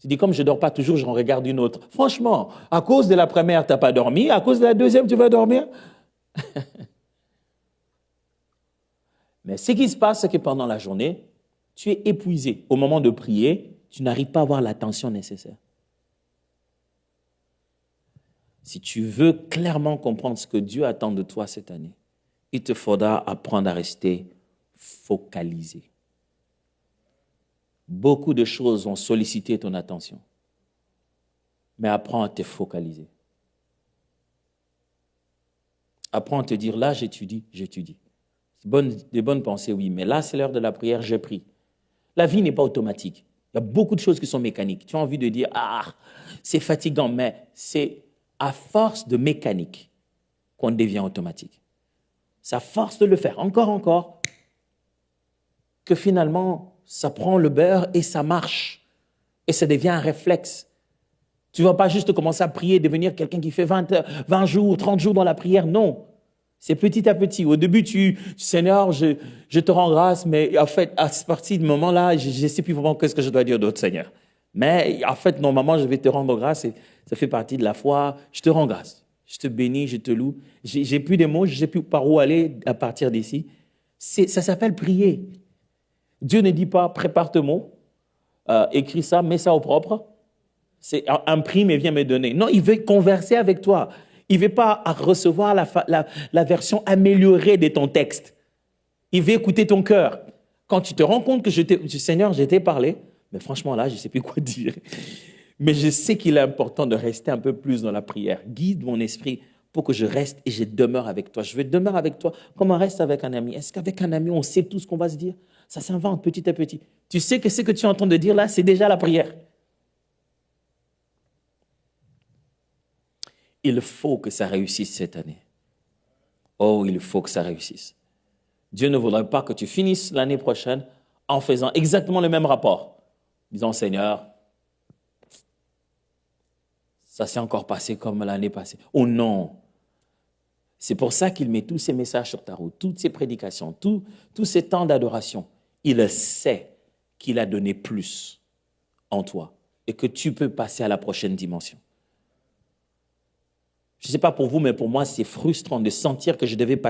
Tu dis, comme je ne dors pas toujours, j'en regarde une autre. Franchement, à cause de la première, tu n'as pas dormi. À cause de la deuxième, tu vas dormir. Mais ce qui se passe, c'est que pendant la journée, tu es épuisé. Au moment de prier, tu n'arrives pas à avoir l'attention nécessaire. Si tu veux clairement comprendre ce que Dieu attend de toi cette année, il te faudra apprendre à rester focalisé. Beaucoup de choses vont solliciter ton attention, mais apprends à te focaliser. Apprends à te dire, là, j'étudie. Des bonnes pensées, oui, mais là, c'est l'heure de la prière, je prie. La vie n'est pas automatique. Il y a beaucoup de choses qui sont mécaniques. Tu as envie de dire, c'est fatigant, mais c'est à force de mécanique qu'on devient automatique. C'est à force de le faire encore, que finalement, ça prend le beurre et ça marche. Et ça devient un réflexe. Tu ne vas pas juste commencer à prier, devenir quelqu'un qui fait 20 jours, 30 jours dans la prière. Non. C'est petit à petit. Au début, Seigneur, je te rends grâce, mais en fait, à partir du moment-là, je ne sais plus vraiment qu'est-ce que je dois dire d'autre, Seigneur. Mais en fait, normalement, je vais te rendre grâce et ça fait partie de la foi. Je te rends grâce. Je te bénis, je te loue. J'ai plus de mots, je ne sais plus par où aller à partir d'ici. Ça s'appelle prier. Dieu ne dit pas, prépare tes mots, écris ça, mets ça au propre. C'est imprime et viens me donner. Non, il veut converser avec toi. Il ne veut pas recevoir la version améliorée de ton texte. Il veut écouter ton cœur. Quand tu te rends compte que Seigneur, je t'ai parlé, mais franchement là, je ne sais plus quoi dire. Mais je sais qu'il est important de rester un peu plus dans la prière. Guide mon esprit pour que je reste et je demeure avec toi. Je veux demeurer avec toi comme on reste avec un ami. Est-ce qu'avec un ami, on sait tout ce qu'on va se dire? Ça s'invente petit à petit. Tu sais que ce que tu es en train de dire là, c'est déjà la prière. Il faut que ça réussisse cette année. Oh, il faut que ça réussisse. Dieu ne voudrait pas que tu finisses l'année prochaine en faisant exactement le même rapport. Disant, Seigneur, ça s'est encore passé comme l'année passée. Oh non! C'est pour ça qu'il met tous ces messages sur ta route, toutes ces prédications, tous ces temps d'adoration. Il sait qu'il a donné plus en toi et que tu peux passer à la prochaine dimension. Je ne sais pas pour vous, mais pour moi, c'est frustrant de sentir que je devais passer